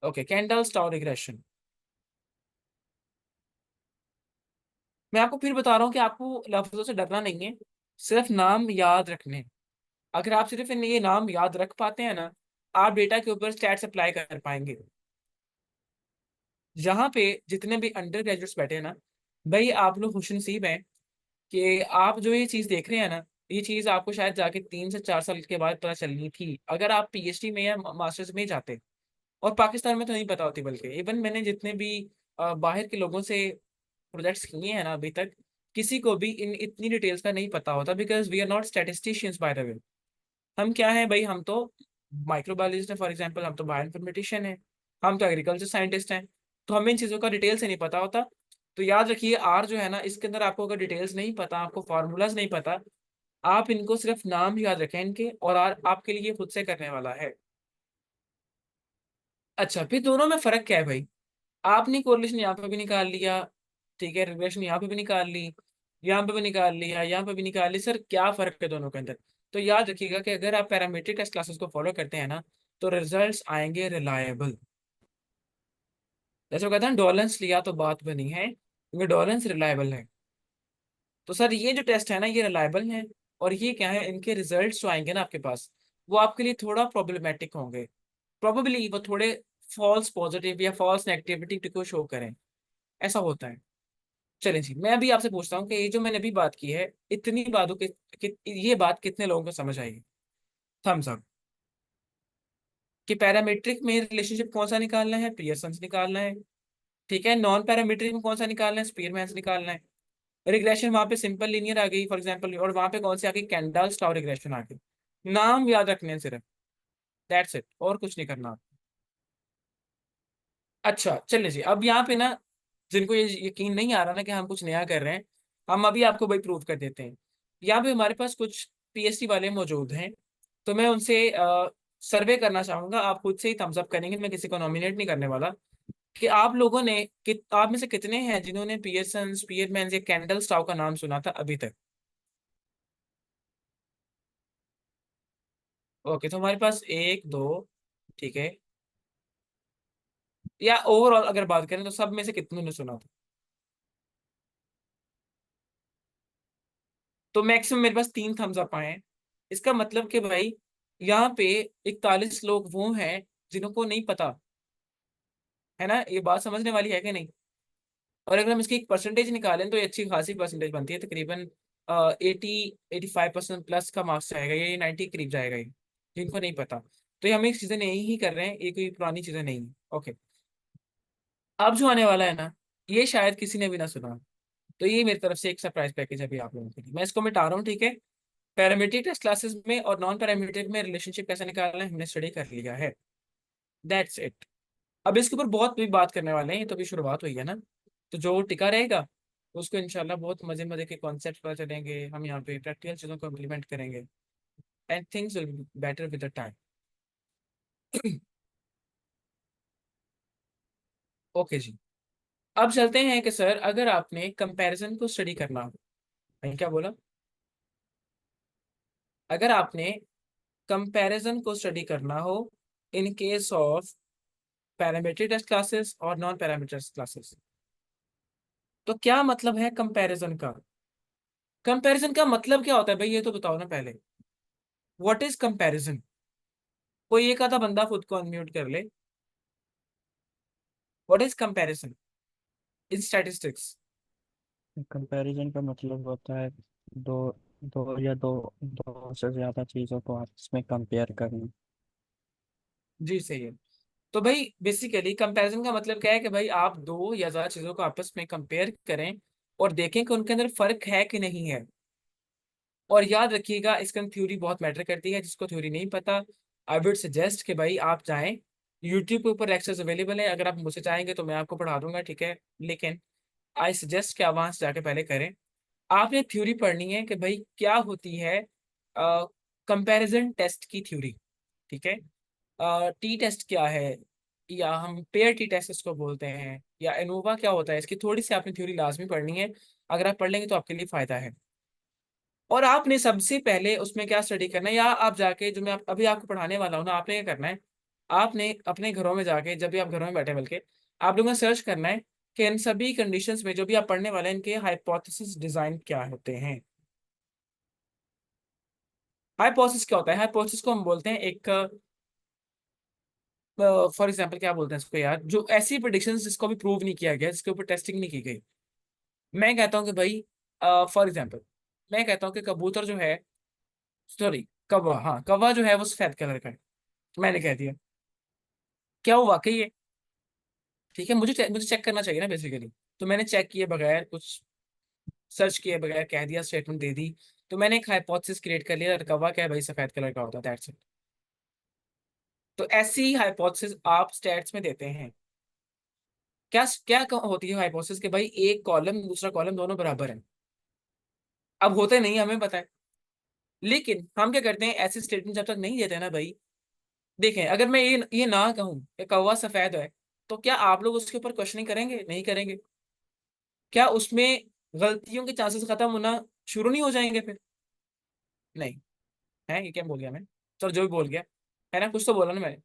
Okay, Kendall's tau regression. मैं आपको फिर बता रहा हूँ कि आपको लफ्जों से डरना नहीं है, सिर्फ नाम याद रखने। अगर आप सिर्फ इन ये नाम याद रख पाते हैं ना, आप डेटा के ऊपर स्टैट्स अप्लाई कर पाएंगे। यहाँ पे जितने भी अंडर ग्रेजुएट्स बैठे हैं ना, भाई आप लोग खुशनसीब हैं कि आप जो ये चीज देख रहे हैं ना, ये चीज आपको शायद जाके 3 से 4 साल के बाद पता चलनी थी अगर आप पीएचडी में या मास्टर्स में जाते। और पाकिस्तान में तो नहीं पता होती, बल्कि इवन मैंने जितने भी बाहर के लोगों से प्रोजेक्ट्स किए हैं ना अभी तक, किसी को भी इन इतनी डिटेल्स का नहीं पता होता, because we are not statisticians by the way. हम क्या है भाई, हम तो माइक्रोबायोलॉजिस्ट हैं फॉर एग्जांपल, हम तो बायो इन्फॉर्मेटिशियन हैं, हम तो एग्रीकल्चर साइंटिस्ट हैं। तो हमें इन चीज़ों का डिटेल से नहीं पता होता। तो याद रखिए आर जो है ना, इसके अंदर आपको अगर डिटेल्स नहीं पता, आपको फार्मूलाज नहीं पता, आप इनको सिर्फ नाम याद रखें इनके, और आर आपके लिए खुद से करने वाला है। अच्छा, फिर दोनों में फर्क क्या है भाई। आपने कोरिलेशन यहाँ पे भी निकाल लिया, ठीक है, रिग्रेशन यहाँ पे भी निकाल ली, यहाँ पे भी निकाल लिया, यहाँ पे भी निकाल ली, सर क्या फर्क है दोनों के अंदर। तो याद रखिएगा कि अगर आप पैरामीट्रिक टेस्ट क्लासेस को फॉलो करते हैं ना, तो रिजल्ट्स आएंगे रिलायबल। जैसे वो कहते हैं डॉलेंस लिया तो बात बनी है, क्योंकि डॉलेंस रिलायबल है। तो सर ये जो टेस्ट है ना, ये रिलायबल है। और ये क्या है, इनके रिजल्ट्स जो आएंगे ना आपके पास, वो आपके लिए थोड़ा प्रॉब्लमेटिक होंगे। प्रोबेबली वो थोड़े फॉल्स पॉजिटिव या फॉल्स नेगेटिविटी को शो करें, ऐसा होता है। चलें जी, मैं अभी आपसे पूछता हूँ कि ये जो मैंने अभी बात की है, इतनी बातों के ये बात कितने लोगों को समझ आएगी। Thumbs up. कि पैरामीट्रिक में रिलेशनशिप कौन सा निकालना है, पियर्सन निकालना है। ठीक है, नॉन पैरामीट्रिक में कौन सा निकालना है, स्पीयरमैन निकालना है। रिग्रेशन वहां पे सिंपल लीनियर आ गई फॉर एग्जांपल, और वहां पे कौन सी आ गई, कैंडल स्टाउ रिग्रेशन आ गई। नाम याद रखने हैं सिर्फ, दैट्स इट, और कुछ नहीं करना। अच्छा चलिए जी, अब यहाँ पे ना जिनको ये यकीन नहीं आ रहा ना कि हम कुछ नया कर रहे हैं, हम अभी आपको वही प्रूव कर देते हैं। यहाँ पे हमारे पास कुछ पीएचडी वाले मौजूद हैं, तो मैं उनसे सर्वे करना चाहूंगा, आप खुद से ही थम्स अप करेंगे, मैं किसी को नॉमिनेट नहीं करने वाला। कि आप लोगों ने आप में से कितने हैं जिन्होंने पियर्सन, स्पीयरमैन या कैंडल स्टाउ का नाम सुना था अभी तक। ओके, तो हमारे पास एक दो, ठीक है, या ओवरऑल अगर बात करें तो सब में से कितनों ने सुना था। तो मैक्सिमम मेरे पास 3 थम्स अप आए हैं। इसका मतलब कि भाई यहाँ पे 41 लोग वो हैं जिनको नहीं पता, है ना, ये बात समझने वाली है कि नहीं। और अगर हम इसकी एक परसेंटेज निकालें तो ये अच्छी खासी परसेंटेज बनती है, तकरीबन 85% प्लस का मार्क्स जाएगा, ये 90 के करीब जाएगा ये, जिनको नहीं पता। तो ये हम एक चीज़ें नहीं ही कर रहे हैं, ये कोई पुरानी चीज़ें नहीं है। ओके, अब जो आने वाला है ना, ये शायद किसी ने भी ना सुना। तो ये मेरी तरफ से एक सरप्राइज पैकेज है अभी आप लोगों के लिए, मैं इसको मिटा रहा हूँ, ठीक है। पैरामीट्रिक टेस्ट क्लासेस में और नॉन पैरामीट्रिक में रिलेशनशिप कैसे निकालना है हमने स्टडी कर लिया है। That's it. अब इसके ऊपर बहुत भी बात करने वाले हैं, ये तो अभी शुरुआत हुई है ना, तो जो टिका रहेगा उसको इंशाल्लाह बहुत मजे मजे के कॉन्सेप्ट पता चलेंगे, हम यहाँ पे प्रैक्टिकल चीज़ों को इम्प्लीमेंट करेंगे and things will be better with the time. Okay जी। अब चलते हैं कि सर अगर आपने कंपैरिजन को स्टडी करना हो, मैंने क्या बोला, अगर आपने कंपैरिजन को स्टडी करना हो in case of parametric test classes और नॉन पैरामीट्रिक टेस्ट क्लासेस, तो क्या मतलब है कंपैरिजन का? कंपैरिजन का मतलब क्या होता है भाई, ये तो बताओ ना पहले। What is comparison? कोई एक आधा बंदा खुद को अनम्यूट कर ले। What is comparison in statistics? Comparison का मतलब होता है दो दो या दो से ज्यादा चीजों को आपस में कंपेयर करना। जी सही है। तो भाई बेसिकली कंपैरिजन का मतलब क्या है कि भाई आप दो या ज्यादा चीजों को आपस में कंपेयर करें और देखें कि उनके अंदर फर्क है कि नहीं है। और याद रखिएगा इसका थ्योरी बहुत मैटर करती है, जिसको थ्योरी नहीं पता आई वुड सजेस्ट कि भाई आप जाएं, यूट्यूब के ऊपर लेक्चर्स अवेलेबल है, अगर आप मुझसे चाहेंगे तो मैं आपको पढ़ा दूंगा, ठीक है, लेकिन आई सजेस्ट कि आप वहां से जाके पहले करें। आपने थ्योरी पढ़नी है कि भाई क्या होती है कंपैरिजन टेस्ट की थ्योरी, ठीक है। टी टेस्ट क्या है, या हम पेयर टी टेस्ट इसको बोलते हैं, या एनोवा क्या होता है, इसकी थोड़ी सी आपने थ्योरी लाजमी पढ़नी है। अगर आप पढ़ लेंगे तो आपके लिए फायदा है। और आपने सबसे पहले उसमें क्या स्टडी करना है, या आप जाके जो मैं अभी आपको पढ़ाने वाला हूँ ना, आपने क्या करना है, आपने अपने घरों में जाके, जब भी आप घरों में बैठे बल्कि आप लोगों ने सर्च करना है कि इन सभी कंडीशंस में जो भी आप पढ़ने वाले हैं इनके हाइपोथेसिस डिजाइन क्या होते हैं। हाइपोथेसिस क्या होता है? हाइपोथेसिस को हम बोलते हैं एक, फॉर एग्जांपल क्या बोलते हैं इसको यार, जो ऐसी प्रेडिक्शंस जिसको भी प्रूव नहीं किया गया, जिसके ऊपर टेस्टिंग नहीं की गई। मैं कहता हूँ कि भाई फॉर एग्जांपल मैं कहता हूँ कि कबूतर जो है, सॉरी कौवा, हाँ कौवा जो है वो सफेद कलर का है, मैंने कह दिया, क्या वो वाकई है? ठीक है, मुझे चेक करना चाहिए ना बेसिकली। तो मैंने चेक किए बगैर, कुछ सर्च किए बगैर कह दिया, स्टेटमेंट दे दी, तो मैंने एक हाइपोथेसिस क्रिएट कर लिया, कौवा क्या है भाई, सफेद कलर का होता है, दैट्स इट। तो ऐसी हाइपोथेसिस आप स्टैट्स में देते हैं। क्या क्या होती है हाइपोथेसिस कि भाई एक कॉलम दूसरा कॉलम दोनों बराबर हैं। अब होते नहीं हमें पता है, लेकिन हम क्या करते हैं, ऐसे स्टेटमेंट जब तक नहीं देते ना भाई, देखें अगर मैं ये ना कहूं कि कौवा सफेद है, तो क्या आप लोग उसके ऊपर क्वेश्चनिंग करेंगे? नहीं करेंगे। क्या उसमें गलतियों के चांसेस खत्म होना शुरू नहीं हो जाएंगे फिर? नहीं। है, ये क्या बोल गया मैं? चलो जो भी बोल गया, है ना, कुछ तो बोला ना मैंने,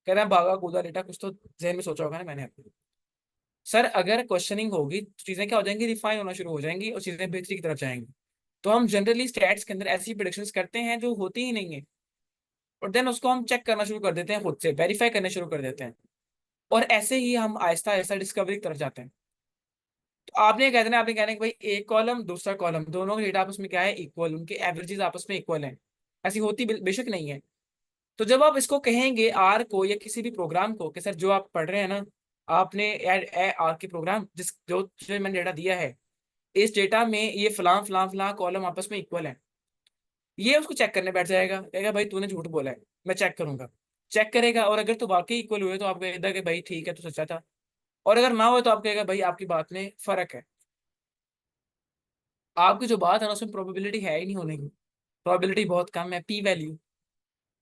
कह रहा है भागा कूदा लेटा, कुछ तो जहन में सोचा होगा ना मैंने। सर अगर क्वेश्चनिंग होगी तो चीजें क्या हो जाएंगी, रिफाइन होना शुरू हो जाएंगी और चीजें बेहतरी की तरफ जाएंगी। तो हम जनरली स्टैट्स के अंदर ऐसी प्रेडिक्शंस करते हैं जो होती ही नहीं है, और देन उसको हम चेक करना शुरू कर देते हैं, खुद से वेरीफाई करना शुरू कर देते हैं, और ऐसे ही हम आहिस्ता आहिस्ता डिस्कवरी की तरफ जाते हैं। तो आपने कह देना, आपने कहना है कि भाई एक कॉलम दूसरा कॉलम दोनों के डेटा आपस में क्या है, इक्वल, उनके एवरेजेस आपस में इक्वल हैं। ऐसी होती बेशक नहीं है। तो जब आप इसको कहेंगे आर को या किसी भी प्रोग्राम को कि सर जो आप पढ़ रहे हैं ना, आपने ऐड आर के प्रोग्राम जो मैंने डेटा दिया है, इस डेटा में ये फलां फलां फलां कॉलम आपस में इक्वल है, ये उसको चेक करने बैठ जाएगा, कहेगा भाई तूने झूठ बोला है, मैं चेक करूंगा। चेक करेगा और अगर तो वाकई इक्वल हुए तो आप कहेगा कि भाई ठीक है तो सच्चा था, और अगर ना हो तो आप कहेगा भाई आपकी बात में फर्क है, आपकी जो बात है ना उसमें प्रोबेबिलिटी है ही नहीं होने की, प्रोबेबिलिटी बहुत कम है, पी वैल्यू।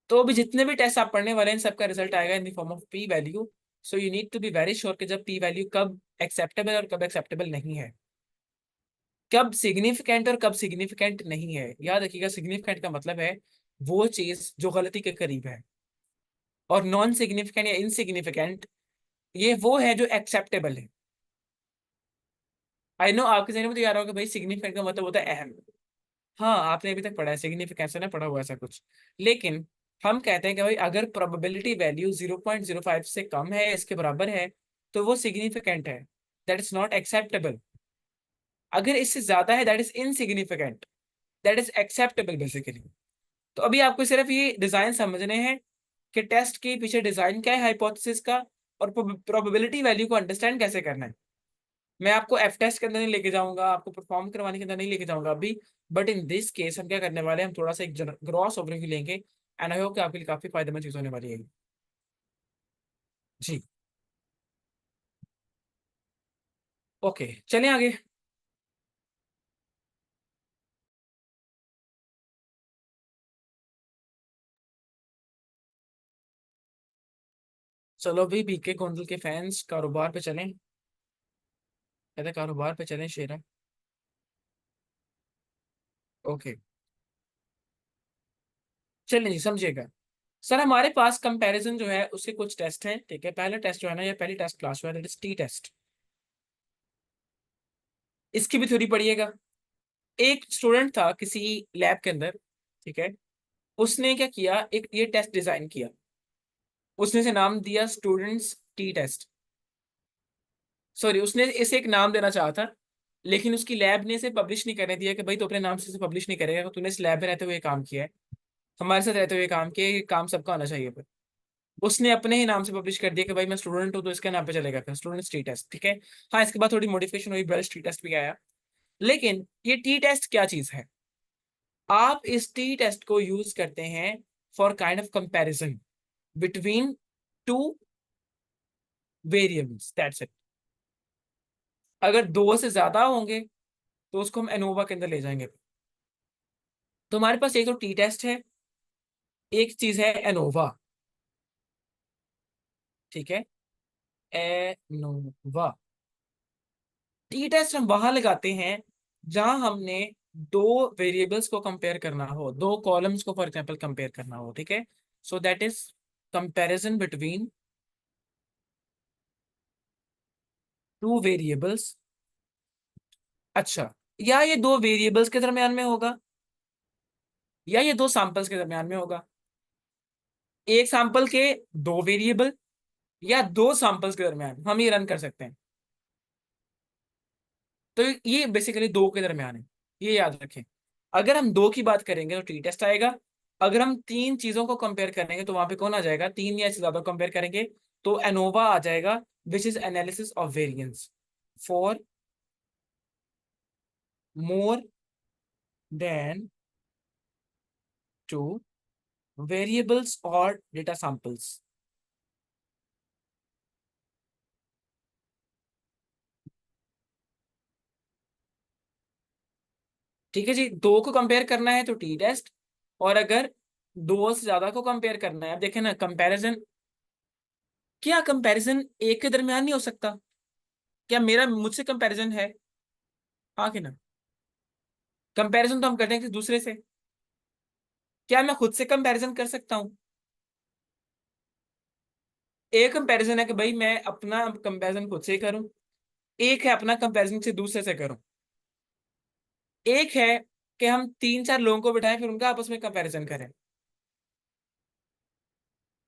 तो अभी जितने भी टेस्ट आप पढ़ने वाले हैं सबका रिजल्ट आएगा in the form of p value. So you need to be very sure कि जब पी वैल्यू कब एक्सेप्टेबल और कब एक्सेप्टेबल नहीं है, कब सिग्निफिकेंट और कब सिग्निफिकेंट नहीं है। याद रखिएगा सिग्निफिकेंट का मतलब है वो चीज जो गलती के करीब है, और नॉन सिग्निफिकेंट या इनसिग्निफिकेंट ये वो है जो एक्सेप्टेबल है। आई नो आपके जहन में तो यार होगा भाई सिग्निफिकेंट का मतलब होता है अहम। हाँ आपने अभी तक पढ़ा है सिग्निफिकेंस ना, पढ़ा हुआ ऐसा कुछ, लेकिन हम कहते हैं कि भाई अगर प्रोबेबिलिटी वैल्यू 0.05 से कम है, इसके बराबर है, तो वो सिग्निफिकेंट है, दैट इज नॉट एक्सेप्टेबल। अगर इससे ज्यादा है that is insignificant, that is acceptable basically. तो अभी आपको सिर्फ ये डिजाइन समझने हैं कि टेस्ट के पीछे डिजाइन क्या है हाइपोथेसिस का, और प्रोबेबिलिटी वैल्यू को अंडरस्टैंड कैसे करना है। मैं आपको एफ टेस्ट के अंदर नहीं लेके जाऊंगा, आपको परफॉर्म करवाने के अंदर नहीं लेके जाऊंगा अभी। बट इन दिस केस हम क्या करने वाले हैं, हम थोड़ा सा एक ग्रॉस ओवरव्यू लेंगे, एंड आई होप कि आपके लिए काफी फायदेमंद चीज होने वाली है जी। ओके, चलें आगे। चलो भी बीके कौंडल के फैंस कारोबार पे चलें, कहते कारोबार पे चलें शेरा। ओके, चलिए जी समझिएगा। सर हमारे पास कंपैरिजन जो है उसके कुछ टेस्ट हैं, ठीक है। पहला टेस्ट जो है ना, ये पहली टेस्ट क्लास जो है, दैट इज टी टेस्ट। इसकी भी थ्योरी पढ़िएगा। एक स्टूडेंट था किसी लैब के अंदर, ठीक है। उसने क्या किया, एक ये टेस्ट डिजाइन किया। उसने इसे नाम दिया स्टूडेंट्स टी टेस्ट। सॉरी, उसने इसे एक नाम देना चाहा था, लेकिन उसकी लैब ने इसे पब्लिश नहीं करने दिया कि भाई तो अपने नाम से इसे पब्लिश नहीं करेगा, तूने इस लैब में रहते हुए काम किया है, हमारे साथ रहते हुए काम किया है, ये काम सबका आना चाहिए। फिर उसने अपने ही नाम से पब्लिश कर दिया कि भाई मैं स्टूडेंट हूँ, तो इसके नाम पे चलेगा फिर स्टूडेंट टी टेस्ट, ठीक है। हाँ, इसके बाद थोड़ी मॉडिफिकेशन हुई, बेल्स टी टेस्ट भी आया। लेकिन ये टी टेस्ट क्या चीज है? आप इस टी टेस्ट को यूज करते हैं for kind of comparison between two variables, that's it. अगर दो से ज्यादा होंगे तो उसको हम एनोवा के अंदर ले जाएंगे। तो हमारे पास एक तो टी टेस्ट है, एक चीज है एनोवा, ठीक है। एनोवा टी टेस्ट हम वहां लगाते हैं जहां हमने दो वेरिएबल्स को कंपेयर करना हो, दो कॉलम्स को फॉर एग्जांपल कंपेयर करना हो, ठीक है। सो that is comparison between two variables. अच्छा, या ये दो वेरिएबल्स के दरमियान में होगा, या ये दो सैंपल्स के दरमियान में होगा। एक सैंपल के दो वेरिएबल या दो सैंपल्स के दरमियान हम ये रन कर सकते हैं। तो ये बेसिकली दो के दरमियान है, ये याद रखें। अगर हम दो की बात करेंगे तो टी टेस्ट आएगा। अगर हम तीन चीजों को कंपेयर करेंगे तो वहां पे कौन आ जाएगा, तीन या इससे ज्यादा कंपेयर करेंगे तो एनोवा आ जाएगा, which is analysis of variance for more than two variables और डेटा सैंपल्स। ठीक है जी, दो को कंपेयर करना है तो टी टेस्ट, और अगर दो से ज्यादा को कंपेयर करना है, अब देखें ना कंपैरिजन, क्या कंपैरिजन एक के दरमियान नहीं हो सकता? क्या मेरा मुझसे कंपैरिजन है? हाँ कि ना? कंपैरिजन तो हम करते हैं किसी दूसरे से। क्या मैं खुद से कंपैरिजन कर सकता हूँ? एक कंपैरिजन है कि भाई मैं अपना कंपैरिजन खुद से ही करूं, एक है अपना कंपैरिजन से दूसरे से करूं, एक है कि हम तीन चार लोगों को बिठाएं फिर उनका आपस में कंपैरिजन करें।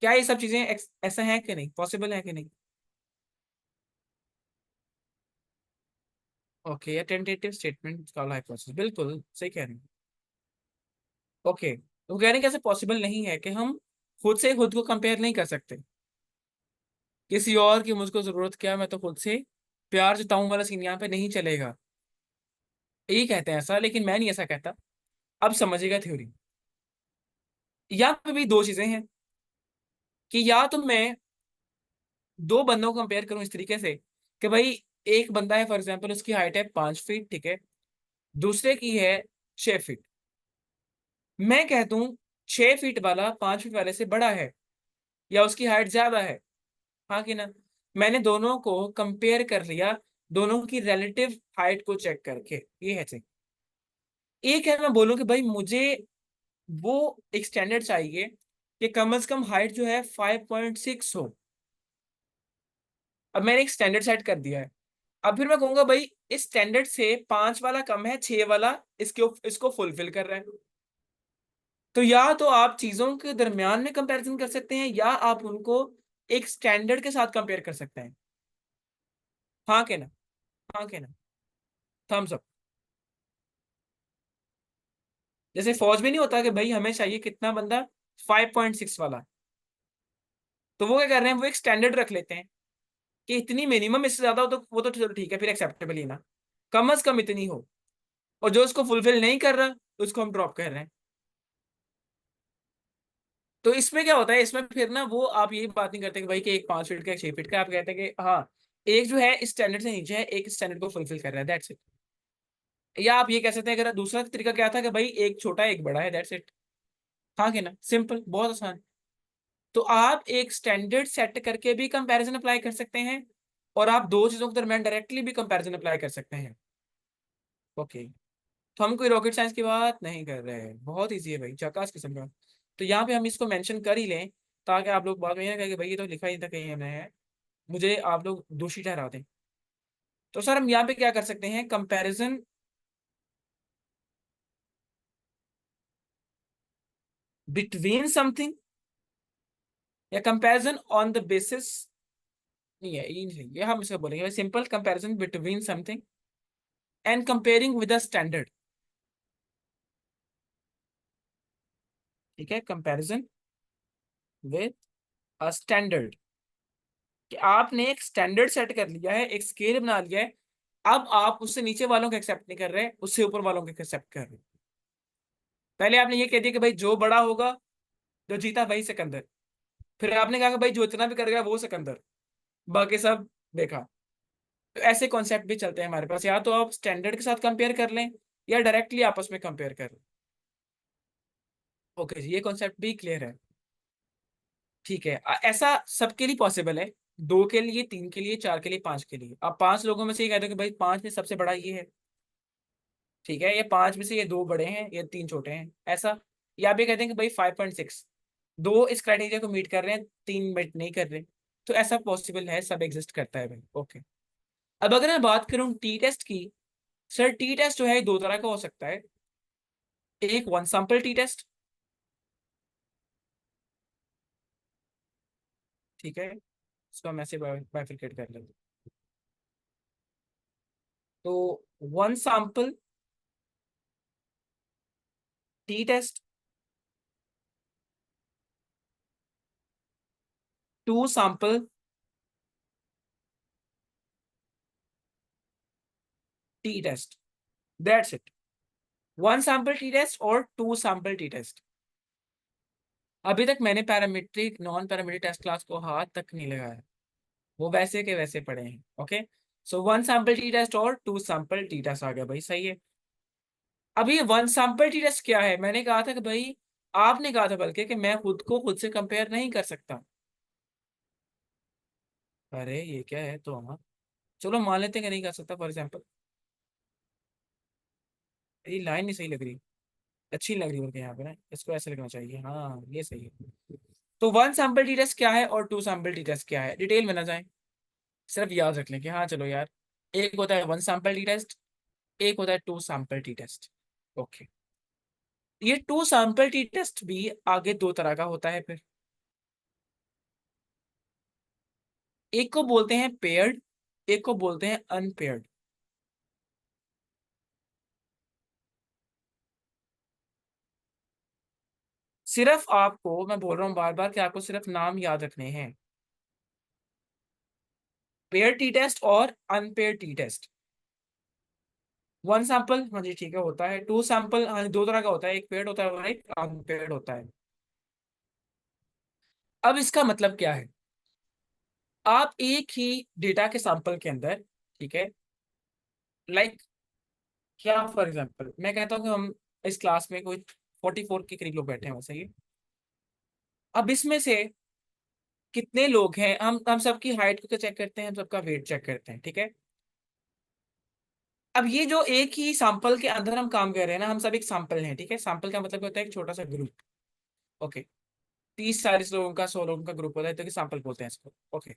क्या ये सब चीजें ऐसा है कि नहीं, पॉसिबल है कि नहीं? Okay, tentative statement call hypothesis, बिल्कुल सही कह रहे हैं। ओके, तो कह रहे हैं कैसे पॉसिबल नहीं है कि हम खुद से खुद को कंपेयर नहीं कर सकते, किसी और की मुझको जरूरत क्या, मैं तो खुद से प्यार जताऊं वाला सीन यहाँ पे नहीं चलेगा। यही कहते हैं ऐसा, लेकिन मैं नहीं ऐसा कहता। अब समझिएगा थ्योरी। यहाँ पे भी दो चीजें हैं कि या तो मैं दो बंदों को कंपेयर करूं इस तरीके से कि भाई एक बंदा है फॉर एग्जाम्पल, उसकी हाइट है 5 फीट, ठीक है। दूसरे की है 6 फीट। मैं कह दूं 6 फीट वाला 5 फीट वाले से बड़ा है, या उसकी हाइट ज्यादा है, हाँ कि ना? मैंने दोनों को कंपेयर कर लिया, दोनों की रिलेटिव हाइट को चेक करके, ये है चेक। एक है मैं बोलूं कि भाई मुझे वो एक स्टैंडर्ड चाहिए कि कम से कम हाइट जो है 5.6 हो। अब मैंने एक स्टैंडर्ड सेट कर दिया है। अब फिर मैं कहूंगा भाई इस स्टैंडर्ड से 5 वाला कम है, 6 वाला इसको फुलफिल कर रहा है। तो या तो आप चीजों के दरमियान में कंपैरिजन कर सकते हैं, या आप उनको एक स्टैंडर्ड के साथ कंपेयर कर सकते हैं। हाँ के ना? हाँ के ना? Thumbs up. जैसे फौज में नहीं होता कि भाई हमें चाहिए कितना बंदा, 5.6 वाला। तो वो क्या कर रहे हैं, वो एक स्टैंडर्ड रख लेते हैं कि इतनी मिनिमम, इससे ज्यादा हो तो वो तो चलो ठीक है, फिर एक्सेप्टेबल ही ना, कम अज कम इतनी हो। और जो उसको फुलफिल नहीं कर रहा उसको हम ड्रॉप कर रहे हैं। तो इसमें क्या होता है, इसमें फिर ना वो आप यही बात नहीं करते कि भाई कि एक 5 फीट का एक 6 फीट का, आप कहते हैं कि हाँ एक जो है इस स्टैंडर्ड से नीचे है, एक स्टैंडर्ड को फुलफिल कर रहा है, दैट्स इट। या आप ये कह सकते हैं, अगर दूसरा तरीका क्या था कि भाई एक छोटा है एक बड़ा है, दैट्स इट। हाँ कि ना, सिंपल, बहुत आसान। तो आप एक स्टैंडर्ड सेट करके भी कंपैरिजन अप्लाई कर सकते हैं, और आप दो चीजों के दरमियान डायरेक्टली भी कंपैरिजन अप्लाई कर सकते हैं। ओके। तो हम कोई रॉकेट साइंस की बात नहीं कर रहे हैं, बहुत इजी है भाई, चकास किस्म का। तो यहाँ पे हम इसको मेंशन कर ही लें, ताकि आप लोग बाद में ये ना कहें कि भाई ये तो लिखा ही था कहीं हमने है, मुझे आप लोग दोषी ठहरा दें। तो सर हम यहाँ पे क्या कर सकते हैं, कंपैरिजन बिटवीन समथिंग, या कंपैरिजन ऑन द बेसिस, नहीं है ये नहीं, ये हम इसको बोलेंगे simple comparison between something and comparing with a standard. ठीक है, कंपैरिजन विद अ स्टैंडर्ड, कि आपने एक स्टैंडर्ड सेट कर लिया है, एक स्केल बना लिया है, अब आप उससे नीचे वालों को एक्सेप्ट नहीं कर रहे, उससे ऊपर वालों को एक्सेप्ट कर रहे। पहले आपने ये कह दिया कि भाई जो बड़ा होगा, जो जीता वही सिकंदर। फिर आपने कहा कि भाई जो इतना भी कर गया वो सिकंदर, बाकी सब देखा। तो ऐसे कॉन्सेप्ट भी चलते हैं हमारे पास, या तो आप स्टैंडर्ड के साथ कंपेयर कर लें, या डायरेक्टली आपस में कंपेयर कर लें। ओके जी, ये कॉन्सेप्ट भी क्लियर है। ठीक है, ऐसा सबके लिए पॉसिबल है, दो के लिए, तीन के लिए, चार के लिए, पांच के लिए। आप पांच लोगों में से ये कह दो कि भाई पांच में सबसे बड़ा ये है, ठीक है, ये पांच में से ये दो बड़े हैं, ये तीन छोटे हैं, ऐसा। या आप ये कहते हैं कि भाई 5.6, दो इस क्राइटेरिया को मीट कर रहे हैं, तीन मीट नहीं कर रहे। तो ऐसा पॉसिबल है, सब एग्जिस्ट करता है भाई। ओके। अब अगर मैं बात करूं टी टेस्ट की, सर टी टेस्ट जो है दो तरह का हो सकता है। एक वन सैंपल टी टेस्ट, ठीक है, इसको हम ऐसे बाइफरकेट कर लेंगे। तो one sample t test, two sample t test, that's it. One sample t test और टू सैंपल टी टेस्ट। अभी तक मैंने parametric non parametric test class को हाथ तक नहीं लगाया, वो वैसे के वैसे पड़े हैं। Okay. So one sample t test और टू सैंपल टी टेस्ट आ गया भाई, सही है। अभी वन सैंपल टी टेस्ट क्या है, मैंने कहा था कि भाई, आपने कहा था बल्कि कि मैं खुद को खुद से कंपेयर नहीं कर सकता। अरे ये क्या है, तो हाँ चलो मान लेते हैं कि नहीं कर सकता, फॉर एग्जाम्पल। ये लाइन नहीं सही लग रही, अच्छी लग रही है यहाँ पे ना, इसको ऐसे लिखना चाहिए, हाँ ये सही है। तो वन सैंपल टी टेस्ट क्या है और टू सैंपल टी टेस्ट क्या है, डिटेल में ना जाए, सिर्फ याद रख लें कि हाँ चलो यार, एक होता है वन सैंपल टी टेस्ट, एक होता है two sample t test. Okay. ये टू सैंपल टी टेस्ट भी आगे दो तरह का होता है फिर। एक को बोलते हैं पेयर्ड, एक को बोलते हैं अनपेयर्ड। सिर्फ आपको मैं बोल रहा हूँ बार बार कि आपको सिर्फ नाम याद रखने हैं, पेयर टी टेस्ट और unpaired t test. One sample, हाँ जी ठीक है, होता है। टू सैंपल, हाँ जी, दो तरह का होता है, एक पेयर्ड होता है और एक अनपेयर्ड होता है। अब इसका मतलब क्या है, आप एक ही डेटा के सैंपल के अंदर, ठीक है, लाइक क्या, फॉर एग्जांपल मैं कहता हूँ कि हम इस क्लास में कोई 44 के करीब लोग बैठे हैं, वैसे ही। अब इसमें से कितने लोग हैं, हम सबकी हाइट को चेक करते हैं, हम सबका वेट चेक करते हैं, ठीक है। अब ये जो एक ही सैंपल के अंदर हम काम कर रहे हैं ना, हम सब एक सैंपल हैं, ठीक है। सैंपल का मतलब होता है एक छोटा सा ग्रुप। ओके। 30-40 लोगों का, 100 लोगों का ग्रुप होता है, तो सैंपल बोलते हैं इसको। ओके।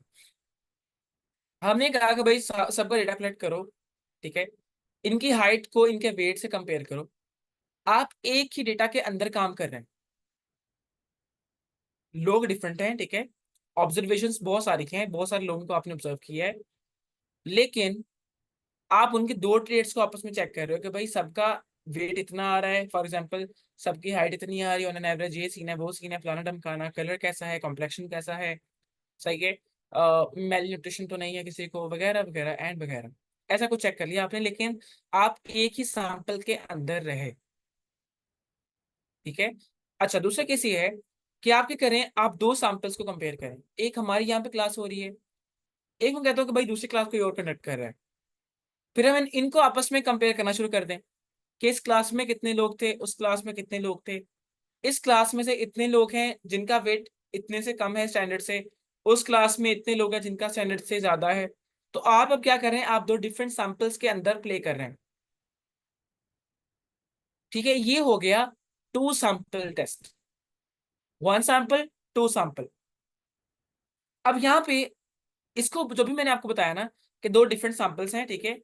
हमने कहा कि भाई सबका डेटा कलेक्ट करो, ठीक है, इनकी हाइट को इनके वेट से कंपेयर करो। आप एक ही डेटा के अंदर काम कर रहे हैं, लोग डिफरेंट हैं, ठीक है, ऑब्जर्वेशंस बहुत सारी हैं, बहुत सारे लोगों को आपने ऑब्जर्व किया है, लेकिन आप उनके दो ट्रेड्स को आपस में चेक कर रहे हो कि भाई सबका वेट इतना आ रहा है, फॉर एग्जांपल सबकी हाइट इतनी आ रही है ऑन एन एवरेज, ये सीन है, वो सीन है, फलाना ढमकाना, कलर कैसा है, कॉम्प्लेक्शन कैसा है, सही है, मेल न्यूट्रिशन तो नहीं है किसी को, वगैरह वगैरह एंड वगैरह। ऐसा कुछ चेक कर लिया आपने, लेकिन आप एक ही सैंपल के अंदर रहे, ठीक है। अच्छा, दूसरा केस ये है कि आप क्या करें, आप दो सैंपल्स को कंपेयर करें। एक हमारी यहाँ पे क्लास हो रही है, एक मैं कहता हूँ कि भाई दूसरी क्लास कोई और कंडक्ट कर रहा है। फिर हम इनको आपस में कंपेयर करना शुरू कर दें कि इस क्लास में कितने लोग थे, उस क्लास में कितने लोग थे, इस क्लास में से इतने लोग हैं जिनका वेट इतने से कम है स्टैंडर्ड से, उस क्लास में इतने लोग हैं जिनका स्टैंडर्ड से ज्यादा है। तो आप अब क्या कर रहे हैं, आप दो डिफरेंट सैंपल्स के अंदर प्ले कर रहे हैं, ठीक है। ये हो गया two sample test, one sample two sample. अब यहाँ पे इसको जो भी मैंने आपको बताया ना कि दो डिफरेंट सैंपल्स हैं, ठीक है,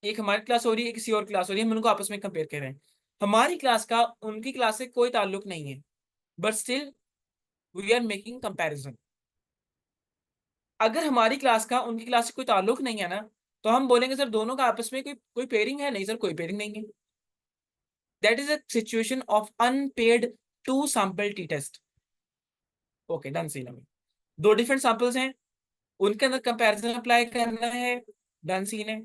एक हमारी क्लास हो रही है, किसी और क्लास हो रही है, हम उनको आपस में कंपेयर कर रहे हैं। हमारी क्लास का उनकी क्लास से कोई ताल्लुक नहीं है, but still we are making comparison. अगर हमारी क्लास का उनकी क्लास से कोई ताल्लुक नहीं है ना, तो हम बोलेंगे सर दोनों का आपस में कोई कोई पेयरिंग है, नहीं सर कोई पेयरिंग नहीं है। That is a situation of unpaid two sample t test. Okay, done. Scene में दो डिफरेंट सैंपल्स हैं, उनके अंदर कंपैरिजन अप्लाई करना है, डन सीन है।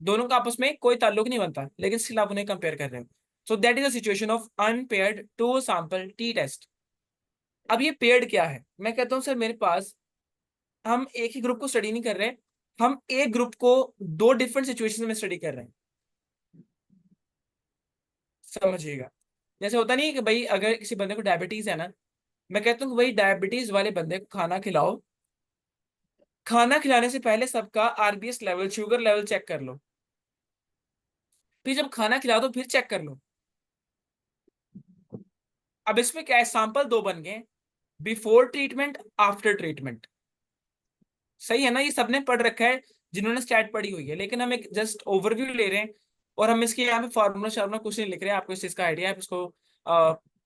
दोनों का आपस में कोई ताल्लुक नहीं बनता, लेकिन स्टिल आप उन्हें कंपेयर कर रहे हैं। So that is a situation of unpaired two sample t test. अब ये पेयर्ड क्या है, मैं कहता हूँ सर मेरे पास, हम एक ही ग्रुप को स्टडी नहीं कर रहे, हम एक ग्रुप को दो डिफरेंट सिचुएशन में स्टडी कर रहे हैं। समझिएगा, जैसे होता नहीं है कि भाई अगर किसी बंदे को डायबिटीज है ना, मैं कहता हूँ कि भाई डायबिटीज वाले बंदे को खाना खिलाओ, खाना खिलाने से पहले सबका RBS level, sugar level check कर लो, फिर जब खाना खिला दो फिर चेक कर लो। अब इसमें क्या है, सैंपल दो बन गए, बिफोर ट्रीटमेंट, आफ्टर ट्रीटमेंट। सही है ना, ये सबने पढ़ रखा है जिन्होंने स्टैट पढ़ी हुई है, लेकिन हम एक जस्ट ओवरव्यू ले रहे हैं, और हम इसके यहाँ पे फार्मूला शार्मूला कुछ नहीं लिख रहे हैं। आपको इस चीज का आइडिया है, आप इसको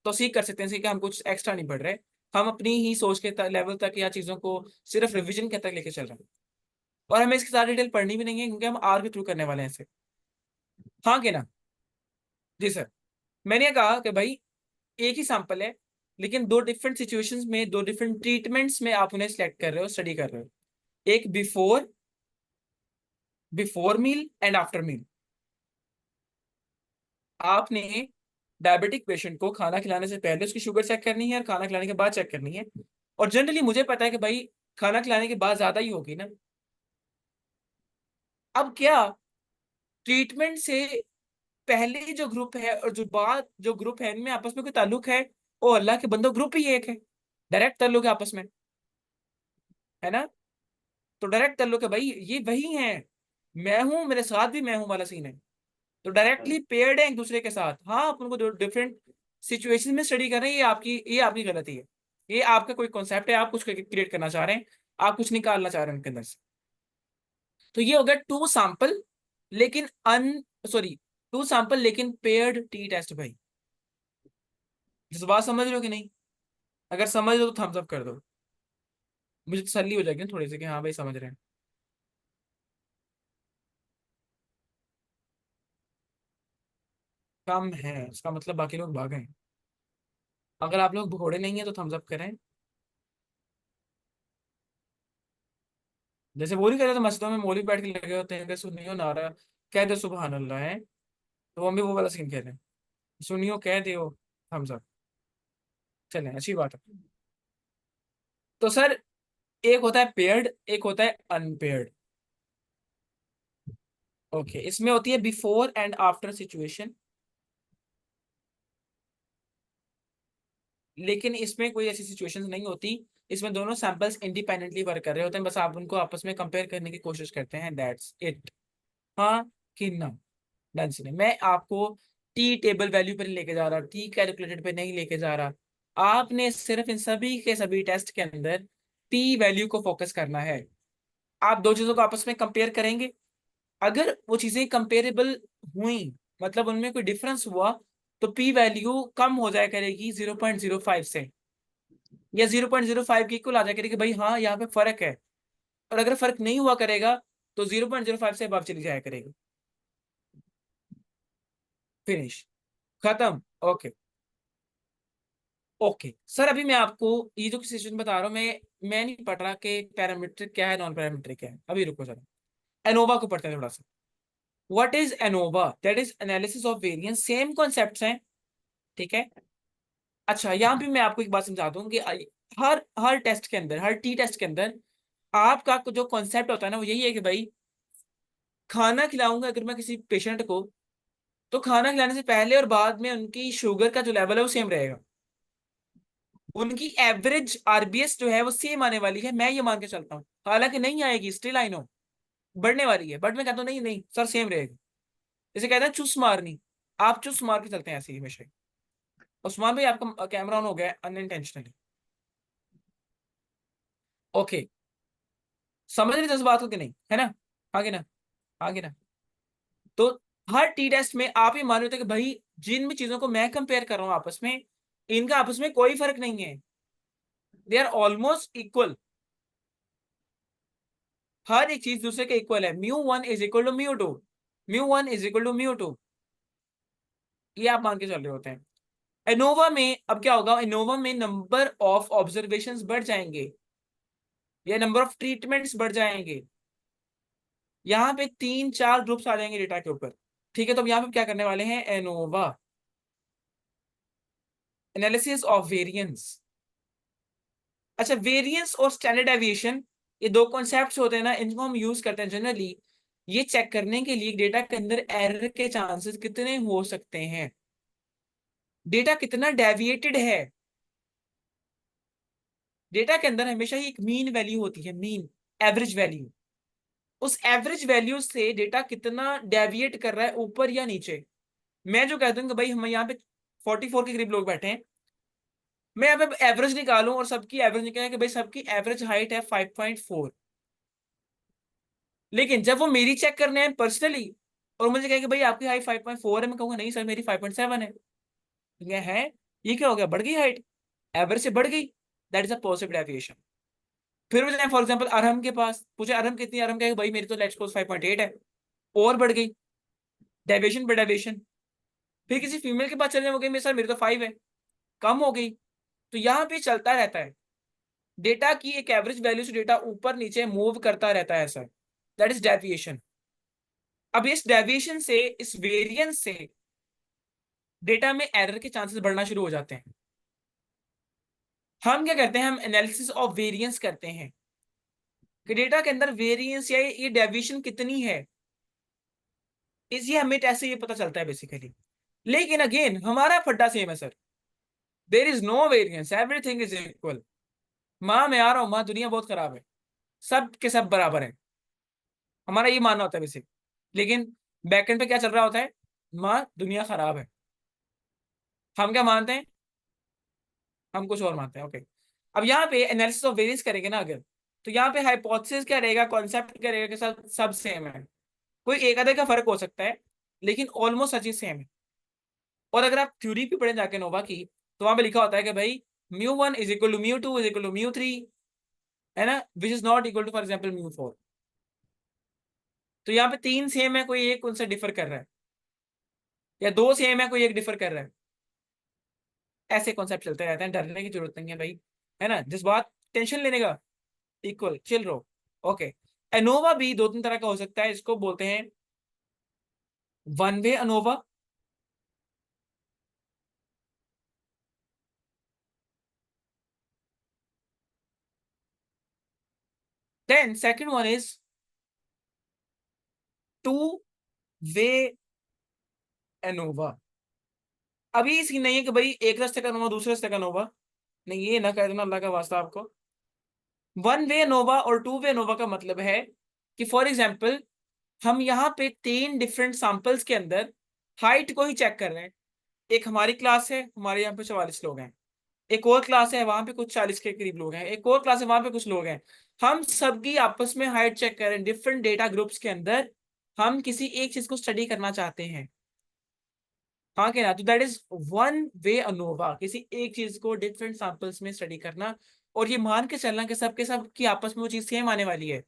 तो सीख कर सकते हैं, सीख के हम कुछ एक्स्ट्रा नहीं पढ़ रहे, हम अपनी ही सोच के लेवल तक या चीजों को सिर्फ रिविजन के तक लेके चल रहे हैं। और हमें इसकी सारी डिटेल पढ़नी भी नहीं है, क्योंकि हम आर के थ्रू करने वाले हैं इसे। हाँ कि ना? जी सर। मैंने ये कहा कि भाई एक ही सैंपल है, लेकिन दो डिफरेंट सिचुएशंस में, दो डिफरेंट ट्रीटमेंट्स में आप उन्हें सेलेक्ट कर रहे हो, स्टडी कर रहे हो। एक before before meal and after meal. आपने डायबिटिक पेशेंट को खाना खिलाने से पहले उसकी शुगर चेक करनी है और खाना खिलाने के बाद चेक करनी है। और जनरली मुझे पता है कि भाई खाना खिलाने के बाद ज्यादा ही होगी ना। अब क्या, ट्रीटमेंट से पहले जो ग्रुप है और जो बाद जो ग्रुप है, इनमें आपस में कोई ताल्लुक है? ओ अल्लाह के बंदो, ग्रुप ही एक है, डायरेक्ट ताल्लुक है आपस में, है ना। तो डायरेक्ट ताल्लुक है भाई, ये वही है, मैं हूं मेरे साथ भी मैं हूं वाला सीन है। तो डायरेक्टली पेयर्ड है एक दूसरे के साथ। हाँ, आप उनको डिफरेंट सिचुएशन में स्टडी कर रहे हैं, ये आपकी गलती है। ये आपका कोई कॉन्सेप्ट है, आप कुछ क्रिएट करना चाह रहे हैं, आप कुछ निकालना चाह रहे हैं उनके अंदर से। तो ये हो गया टू सैंपल लेकिन अन सॉरी टू सैंपल लेकिन पेयर्ड टी टेस्ट भाई। इस बात समझ रहे हो कि नहीं? अगर समझ लो तो थम्स अप कर दो, मुझे तसल्ली हो जाएगी ना थोड़ी सी कि हाँ भाई समझ रहे हैं। कम है इसका मतलब बाकी लोग भागे हैं। अगर आप लोग भगोड़े नहीं है तो थम्स अप करें। जैसे वो नहीं कहते, तो मस्जिदों में मौलवी बैठ के लगे होते हैं कि सुनियो नारा कह दो सुबहान अल्लाह है, तो हम भी वो वाला सीन कह रहे हैं, सुनियो कह दो थम्स अप। चलें, अच्छी बात है। तो सर एक होता है पेयर्ड, एक होता है अनपेयर्ड। ओके, इसमें होती है बिफोर एंड आफ्टर सिचुएशन, लेकिन इसमें कोई ऐसी सिचुएशंस नहीं होती। इसमें दोनों सैंपल्स इंडिपेंडेंटली वर्क कर रहे होते हैं, बस आप उनको आपस में कंपेयर करने की कोशिश करते हैं, दैट्स इट। हाँ कि ना? डन से नहीं, मैं आपको टी टेबल वैल्यू पर नहीं लेके जा रहा, टी कैलकुलेटेड पे नहीं लेके जा रहा। आपने सिर्फ इन सभी के सभी टेस्ट के अंदर टी वैल्यू को फोकस करना है। आप दो चीजों को आपस में कंपेयर करेंगे, अगर वो चीजें कंपेरेबल हुई, मतलब उनमें कोई डिफरेंस हुआ, तो पी वैल्यू कम हो जाया करेगी 0.05 से, या 0.05 की इक्वल आ जाया करेगी, भाई हाँ यहाँ पे फर्क है। और अगर फर्क नहीं हुआ करेगा तो 0.05 से अब चली जाया करेगी। फिनिश, खत्म। ओके। ओके सर, अभी मैं आपको ये जो सिचुएशन बता रहा हूँ, मैं नहीं पढ़ रहा कि पैरामीट्रिक क्या है, नॉन पैरामीट्रिक क्या है, अभी रुको जरा, एनोवा को पढ़ते हैं थोड़ा सा। What is ANOVA? That is analysis of variance. Same concepts हैं, ठीक है। अच्छा, यहाँ भी मैं आपको एक बात समझा दूं कि हर हर टेस्ट के अंदर, हर टी टेस्ट के अंदर आपका जो कॉन्सेप्ट होता है ना, वो यही है कि भाई खाना खिलाऊंगा अगर मैं किसी पेशेंट को, तो खाना खिलाने से पहले और बाद में उनकी शुगर का जो लेवल है वो सेम रहेगा। उनकी एवरेज आरबीएस जो है वो सेम आने वाली है, मैं ये मान के चलता हूँ। हालांकि नहीं आएगी, स्टिल आई नो बढ़ने वाली है, बट मैं कहता हूँ नहीं नहीं सर सेम रहेगी। जैसे कहते हैं चुस मारनी, आप चुस मार के चलते हैं ऐसे ही हमेशा। उस्मान भाई आपका कैमरा ऑन हो गया है अनइंटेंशनली। ओके, समझ रहे 10 बात को कि नहीं, है ना? आगे ना, आगे ना। तो हर टी टेस्ट में आप ये मान रहे होते हैं कि भाई जिन भी चीजों को मैं कंपेयर कर रहा हूँ आपस में, इनका आपस में कोई फर्क नहीं है, दे आर ऑलमोस्ट इक्वल। हर एक चीज दूसरे के इक्वल है। μ1 is equal to μ2, μ1 is equal to μ2, ये आप मान के चल रहे होते हैं। एनोवा में अब क्या होगा? एनोवा में नंबर ऑफ ऑब्जर्वेशंस बढ़ जाएंगे या नंबर ऑफ ट्रीटमेंट्स बढ़ जाएंगे। यहाँ पे 3-4 ग्रुप्स आ जाएंगे डेटा के ऊपर, ठीक है। तो अब यहाँ पे क्या करने वाले हैं? ANOVA analysis of variance. अच्छा, वेरिएंस और स्टैंडर्ड डेविएशन, ये दो कॉन्सेप्ट्स होते हैं ना, इनको हम यूज करते हैं जनरली ये चेक करने के लिए डेटा के अंदर एरर के चांसेस कितने हो सकते हैं, डेटा कितना डेविएटेड है। डेटा के अंदर हमेशा ही एक मीन वैल्यू होती है, मीन एवरेज वैल्यू। उस एवरेज वैल्यू से डेटा कितना डेविएट कर रहा है ऊपर या नीचे। मैं जो कहता हूँ कि भाई हम यहाँ पे 44 के करीब लोग बैठे हैं, मैं यहाँ पे एवरेज निकालूं और सबकी एवरेज निकाले कि भाई सबकी एवरेज हाइट है 5.4, लेकिन जब वो मेरी चेक करने हैं पर्सनली और मुझे कहे कि भाई आपकी हाइट 5.4 है, मैं कहूंगा नहीं सर मेरी 5.7 है। ये है, ये क्या हो गया? बढ़ गई हाइट, एवरेज से बढ़ गई, that is a positive deviation. फिर वो जाए फॉर एग्जांपल अरहम के पास, पूछे अरहम कितनी, अरहम कहे भाई मेरी तो लेट्स सपोज 5.8 है, और बढ़ गई, डेविएशन पर डेविएशन। फिर किसी फीमेल के पास चले जाए, वो कहे सर मेरी तो 5 है, कम हो गई। तो यहाँ पे चलता रहता है, डेटा की एक एवरेज वैल्यू से डेटा ऊपर नीचे मूव करता रहता है सर, दैट इज डेविएशन। अब इस डेविएशन से, इस वेरिएंस से डेटा में एरर के चांसेस बढ़ना शुरू हो जाते हैं। हम क्या करते हैं? हम एनालिसिस ऑफ वेरिएंस करते हैं कि डेटा के अंदर वेरिएंस या ये डेविएशन कितनी है, इसी हमें ऐसे ये पता चलता है बेसिकली। लेकिन अगेन हमारा फड्डा सेम है sir, there is no variance, everything is equal. माँ मैं आ रहा हूँ, माँ दुनिया बहुत खराब है, सब के सब बराबर है, हमारा ये मानना होता है बेसिक। लेकिन बैकएंड पे क्या चल रहा होता है? माँ दुनिया खराब है। हम क्या मानते हैं? हम कुछ और मानते हैं। ओके, अब यहाँ पे एनालिसिस ऑफ वेरिएंस करेंगे ना अगर, तो यहाँ पे हाइपोथेसिस क्या रहेगा, कॉन्सेप्ट क्या रहेगा कि सब सेम है। कोई एक आधे का फर्क हो सकता है, लेकिन ऑलमोस्ट सच सेम है। और अगर आप थ्योरी भी पढ़े जाके नोवा की, तो वहां पे लिखा होता है कि भाई μ1 is equal to μ2 is equal to μ3, है ना, which is not equal to for example μ4। तो यहाँ पे 3 सेम है, कोई एक उनसे डिफर कर रहा है, या 2 सेम है कोई एक डिफर कर रहा है। ऐसे कॉन्सेप्ट चलते रहते हैं, डरने की जरूरत नहीं है भाई, है ना, जिस बात टेंशन लेने का, इक्वल चिल रहो। ओके, एनोवा भी 2-3 तरह का हो सकता है, इसको बोलते हैं one way ANOVA, then second one is two way ANOVA. अभी सीन नहीं है कि भाई एक रास्ते का नोवा दूसरे रास्ते का नोवा, नहीं, ये ना कह देना अल्लाह का वास्ता आपको। वन वे नोवा और टू वे नोवा का मतलब है कि फॉर एग्जाम्पल हम यहाँ पे 3 डिफरेंट सैंपल्स के अंदर हाइट को ही चेक कर रहे हैं। एक हमारी क्लास है, हमारे यहाँ पे 44 लोग हैं, एक और क्लास है वहां पे कुछ 40 के करीब लोग हैं, एक और क्लास है वहां पे कुछ लोग हैं। हम सबकी आपस में हाइट चेक कर रहे हैं डिफरेंट डेटा ग्रुप्स के अंदर, हम किसी एक चीज को स्टडी करना चाहते हैं। हाँ क्या ना, तो that is one way ANOVA, किसी एक चीज को डिफरेंट सैंपल्स में स्टडी करना, और ये मान के चलना कि सबके सब की आपस में वो चीज सेम आने वाली है।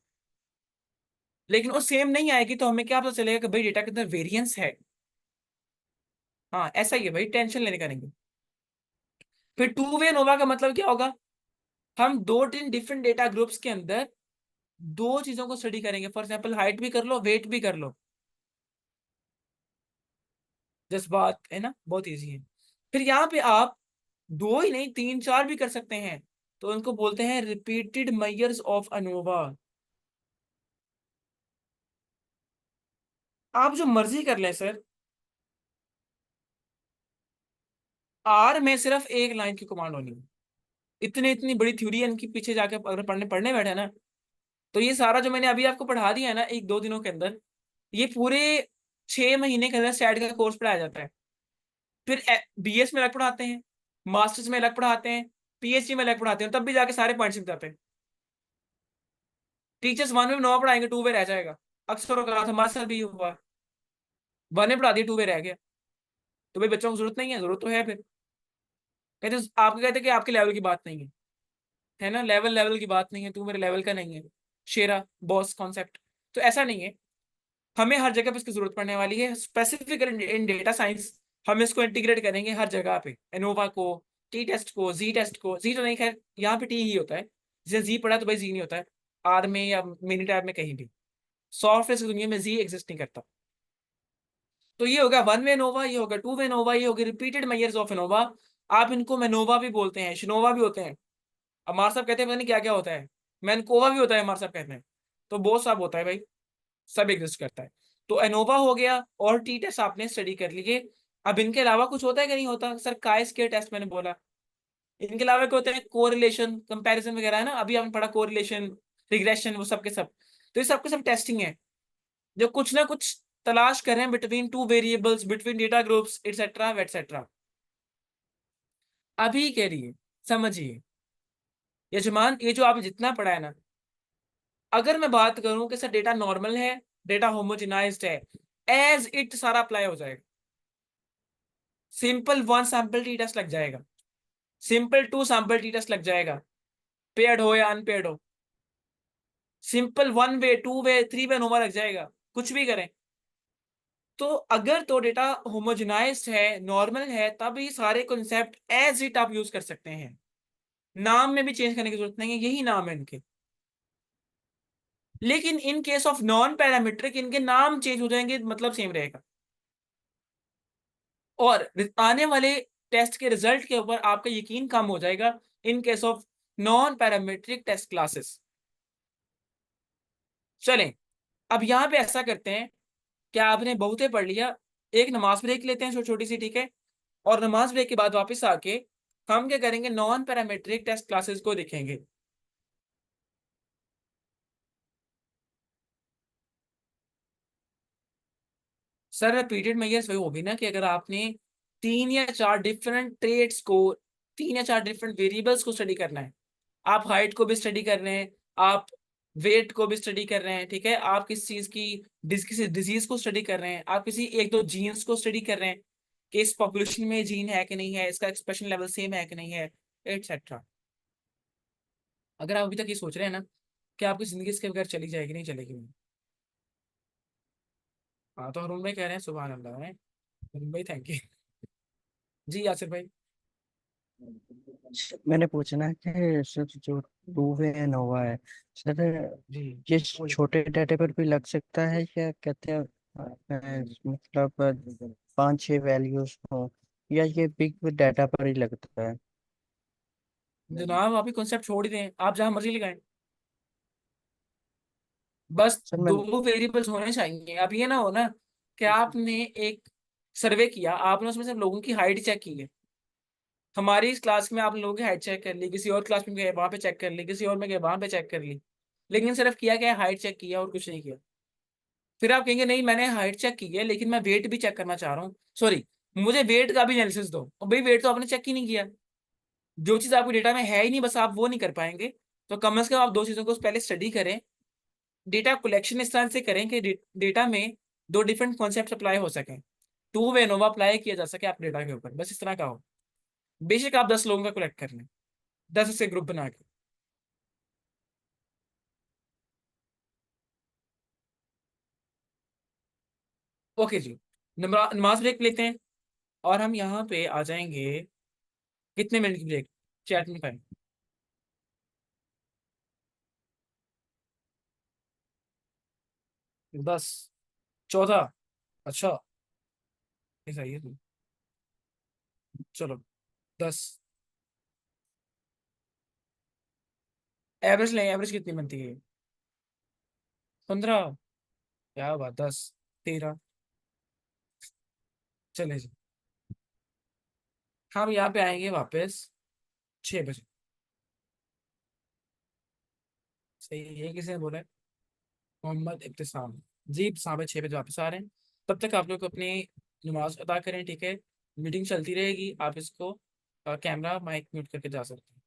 लेकिन वो सेम नहीं आएगी तो हमें क्या पता चलेगा कि भाई डेटा के अंदर वेरिएंस है। हाँ ऐसा ही है भाई, टेंशन लेने का नहीं। फिर टू वे नोवा का मतलब क्या होगा? हम 2-3 डिफरेंट डेटा ग्रुप्स के अंदर दो चीजों को स्टडी करेंगे, फॉर एग्जाम्पल हाइट भी कर लो, वेट भी कर लो। जज्बात, है ना, बहुत इजी है। फिर यहाँ पे आप दो ही नहीं, तीन चार भी कर सकते हैं, तो उनको बोलते हैं रिपीटेड मेजर्स ऑफ अनोवा। आप जो मर्जी कर लें सर, आर में सिर्फ एक लाइन की कमांड होनी है। इतने इतनी बड़ी थ्योरी है इनकी, पीछे जाके अगर पढ़ने पढ़ने बैठे ना, तो ये सारा जो मैंने अभी आपको पढ़ा दिया है ना एक दो दिनों के अंदर, ये पूरे 6 महीने के अंदर स्टैट का कोर्स पढ़ाया जाता है। फिर बीएस में अलग पढ़ाते हैं, मास्टर्स में अलग पढ़ाते हैं, पीएचडी में अलग पढ़ाते हैं, तब भी जाके सारे पॉइंट्स मिल जाते हैं। टीचर्स 1 में 9 पढ़ाएंगे, 2 में रह जाएगा। अक्सर कहा था, हमारे साथ भी हुआ, 1 में पढ़ा दिया, 2 में रह गया। तो भाई बच्चों को जरूरत नहीं है, जरूरत तो है फिर। कहते आपको कहते कि आपके लेवल की बात नहीं है ना, लेवल लेवल की बात नहीं है, तू मेरे लेवल का नहीं है, शेरा बॉस कॉन्सेप्ट। तो ऐसा नहीं है, हमें हर जगह पे इसकी जरूरत पड़ने वाली है, स्पेसिफिक इन डेटा साइंस। हम इसको इंटीग्रेट करेंगे हर जगह पे, एनोवा को, टी टेस्ट को, जी टेस्ट को। जी तो नहीं, खैर यहाँ पे टी ही होता है, जैसे जी पढ़ा तो भाई जी नहीं होता है आर में या मिनी टैब में कहीं भी। सॉफ्टवेयर की दुनिया में जी एग्जिस्ट नहीं करता। तो ये होगा 1 वे नोवा, ये होगा 2 वे नोवा, ये होगी रिपीटेड मेजर्स ऑफ एनोवा। आप इनको मेनोवा भी बोलते हैं, शिनोवा भी होते हैं। हमारे साहब कहते हैं पता नहीं क्या क्या होता है, मैनकोवा भी होता है हमारे साहब कहते हैं। तो बहुत सब होता है भाई, सब एग्जिस्ट करता है। तो एनोवा हो गया और टी टेस्ट आपने स्टडी कर लीजिए। अब इनके अलावा कुछ होता है कि नहीं होता सर? काइस के टेस्ट मैंने बोला, इनके अलावा क्या होते हैं? कोरिलेशन, कंपैरिजन वगैरह, है ना, अभी आपने पढ़ा कोरिलेशन, रिग्रेशन, वो सब के सब। तो ये सब के सब टेस्टिंग है, जो कुछ ना कुछ तलाश कर रहे हैं between two variables, between data groups, etcetera वेटसेट्रा। अभी के लिए समझिए यजमान, ये जो आपने जितना पढ़ा है ना, अगर मैं बात करूं कि सर डेटा नॉर्मल है, डेटा होमोजेनाइज्ड है, एज इट सारा अप्लाई हो जाएगा। सिंपल 1 सैंपल टी टेस्ट लग जाएगा, सिंपल 2 सैंपल टी टेस्ट लग जाएगा, पेयर्ड हो या अनपेयर्ड हो। सिंपल 1 वे, 2 वे, 3 वे नोवा लग जाएगा, कुछ भी करें। तो अगर तो डेटा होमोजेनाइज्ड है, नॉर्मल है, तब ये सारे कॉन्सेप्ट एज इट आप यूज कर सकते हैं। नाम में भी चेंज करने की जरूरत नहीं है, यही नाम है इनके। लेकिन इन केस ऑफ नॉन पैरामीट्रिक, इनके नाम चेंज हो जाएंगे, मतलब सेम रहेगा। और आने वाले टेस्ट के रिजल्ट के ऊपर आपका यकीन कम हो जाएगा in case of non parametric test classes. चलें, अब यहां पे ऐसा करते हैं कि आपने बहुते पढ़ लिया, एक नमाज ब्रेक लेते हैं छोटी छोटी सी, ठीक है? और नमाज ब्रेक के बाद वापस आके हम क्या करेंगे, नॉन पैरामेट्रिक टेस्ट क्लासेस को देखेंगे। सर रिपीटेड मेजर्स वही होगी ना कि अगर आपने तीन या चार डिफरेंट ट्रेड्स को, तीन या चार डिफरेंट वेरिएबल्स को स्टडी करना है। आप हाइट को भी स्टडी कर रहे हैं, आप वेट को भी स्टडी कर रहे हैं, ठीक है, आप किस चीज की किसी डिजीज को स्टडी कर रहे हैं, आप किसी एक दो जीन्स को स्टडी कर रहे हैं कि इस पॉपुलेशन में जीन है कि नहीं है, इसका एक्सप्रेशन लेवल सेम है कि नहीं है, एटसेट्रा। अगर आप अभी तक ये सोच रहे हैं ना कि आपकी जिंदगी इसके बगैर चली जाएगी, नहीं चलेगी। हाँ, तो अरुण भाई कह रहे हैं सुभान अल्लाह है, अरुण भाई थैंक यू। जी यासिर भाई। मैंने पूछना है कि सर जो टू वे नोवा है सर, जी ये बोलिए। छोटे डाटे पर भी लग सकता है या कहते हैं मतलब 5-6 वैल्यूज हो, या ये बिग डाटा पर ही लगता है? जनाब आप ही कॉन्सेप्ट छोड़ ही दें, आप जहां मर्जी लगाएं, बस सर मैं दो वेरिएबल्स होने चाहिए। अब ये ना हो ना कि आपने एक सर्वे किया, आपने उसमें सब लोगों की हाइट चेक की है। हमारी इस क्लास में आपने लोगों की हाइट चेक कर ली, किसी और क्लास में गए वहां पे चेक कर ली, किसी और में गए वहां पे चेक कर ली, लेकिन सिर्फ किया क्या, हाइट चेक किया और कुछ नहीं किया। फिर आप कहेंगे नहीं मैंने हाइट चेक की है लेकिन मैं वेट भी चेक करना चाह रहा हूँ, सॉरी मुझे वेट का भी एनालिसिस दो। और भाई वेट तो आपने चेक ही नहीं किया, जो चीज आपके डेटा में है ही नहीं, बस आप वो नहीं कर पाएंगे। तो कम से कम आप दो चीजों को पहले स्टडी करें। डेटा कलेक्शन इस तरह से करें कि डेटा में दो डिफरेंट कॉन्सेप्ट अप्लाई हो सकें, टू वे नोवा अप्लाई किया जा सके आपके डेटा के ऊपर, बस इस तरह का हो। बेशक आप 10 लोगों का कलेक्ट कर लें, 10 से ग्रुप बना के। ओके जी, नमाज ब्रेक लेते हैं और हम यहाँ पे आ जाएंगे। कितने मिनट की ब्रेक? चैट में पाए 10, 14, अच्छा ये सही है। चलो 10। एवरेज लें, एवरेज कितनी बनती है? 15। क्या बात, 10, 13। चले जी। हम यहाँ पे आएंगे वापस 6 बजे। सही है, किसी ने बोला है? मोहम्मद इब्तिसाम। जी इब्तिसाम है, 6 बजे वापस आ रहे हैं। तब तक आप लोग अपनी नमाज अदा करें, ठीक है? मीटिंग चलती रहेगी, आप इसको कैमरा माइक म्यूट करके जा सकते हैं।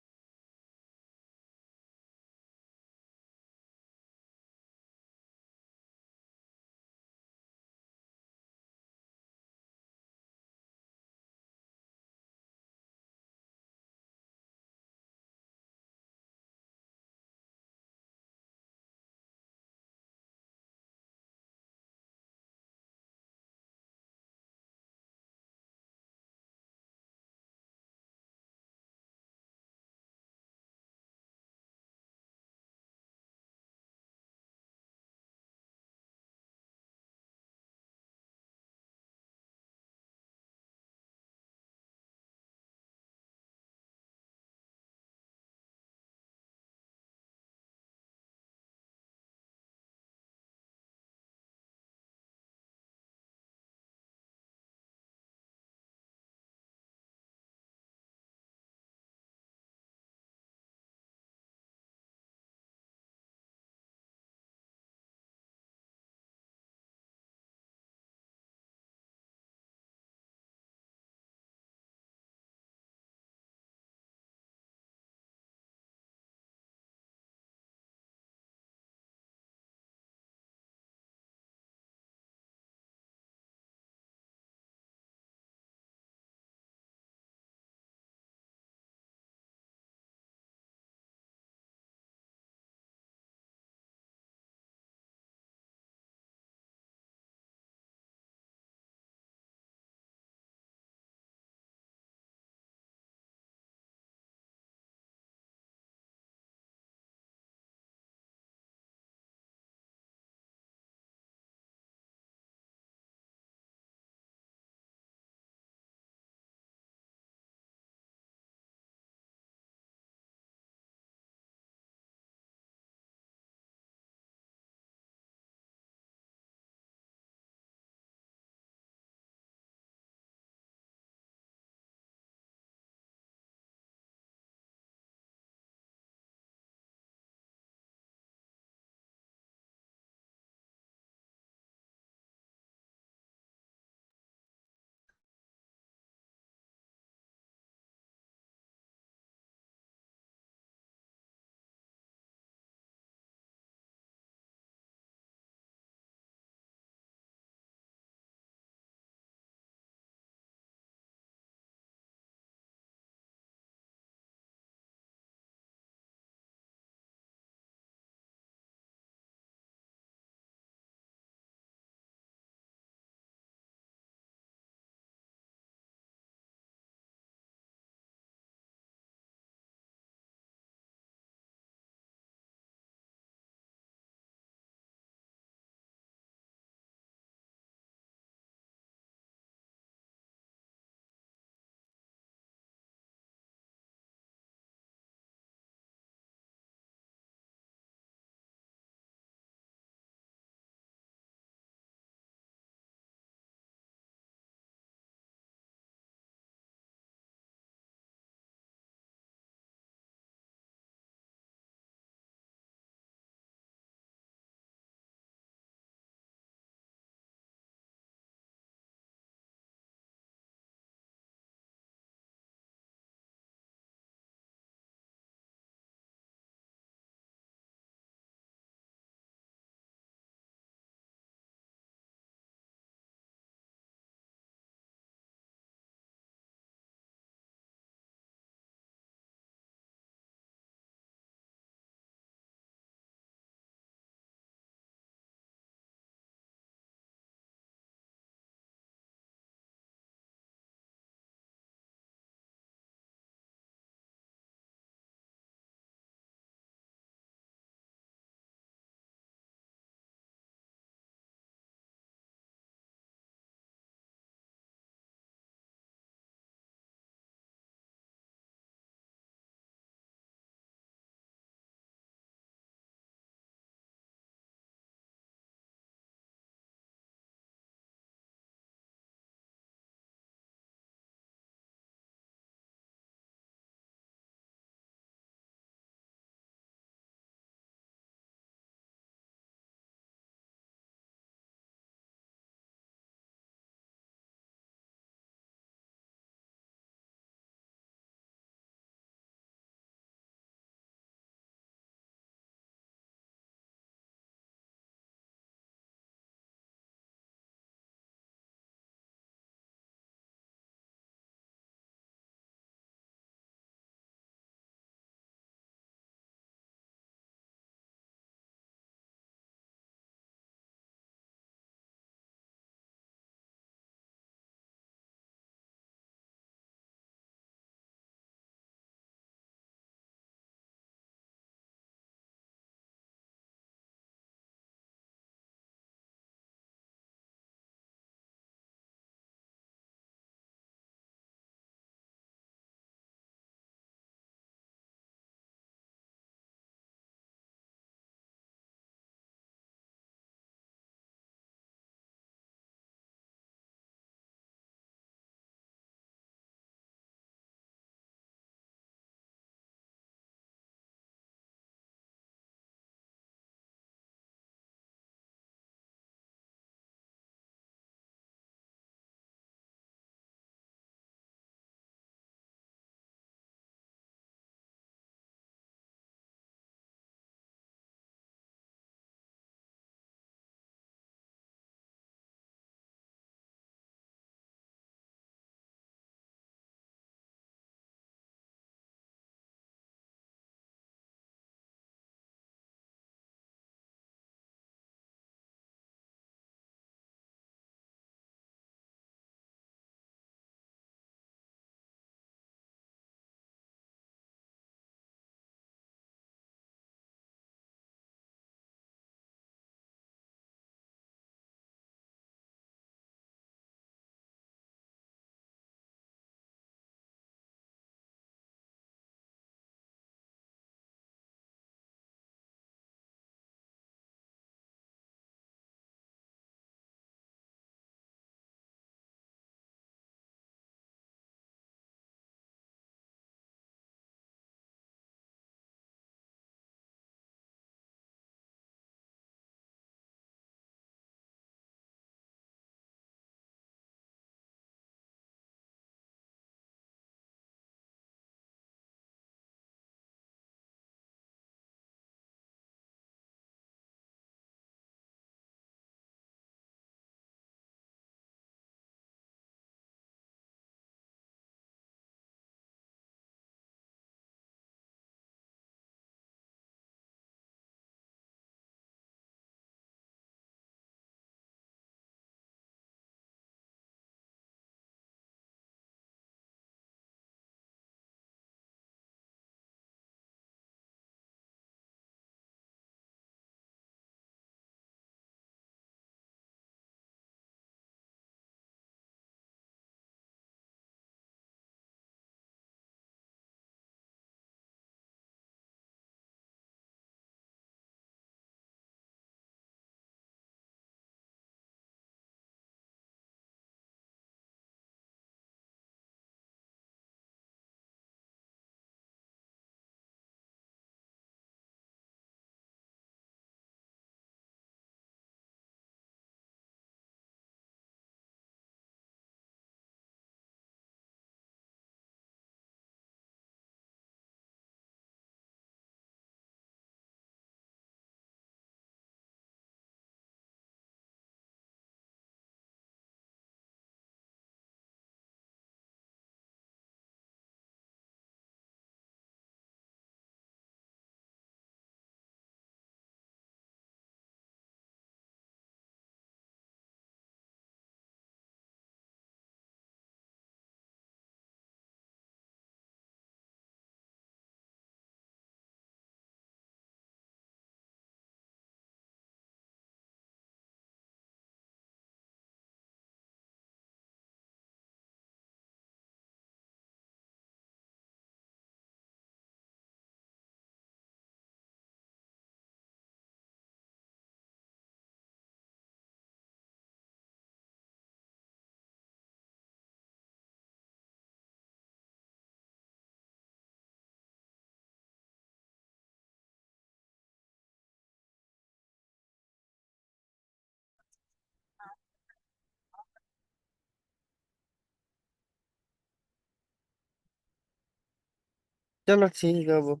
चलो ठीक है वो।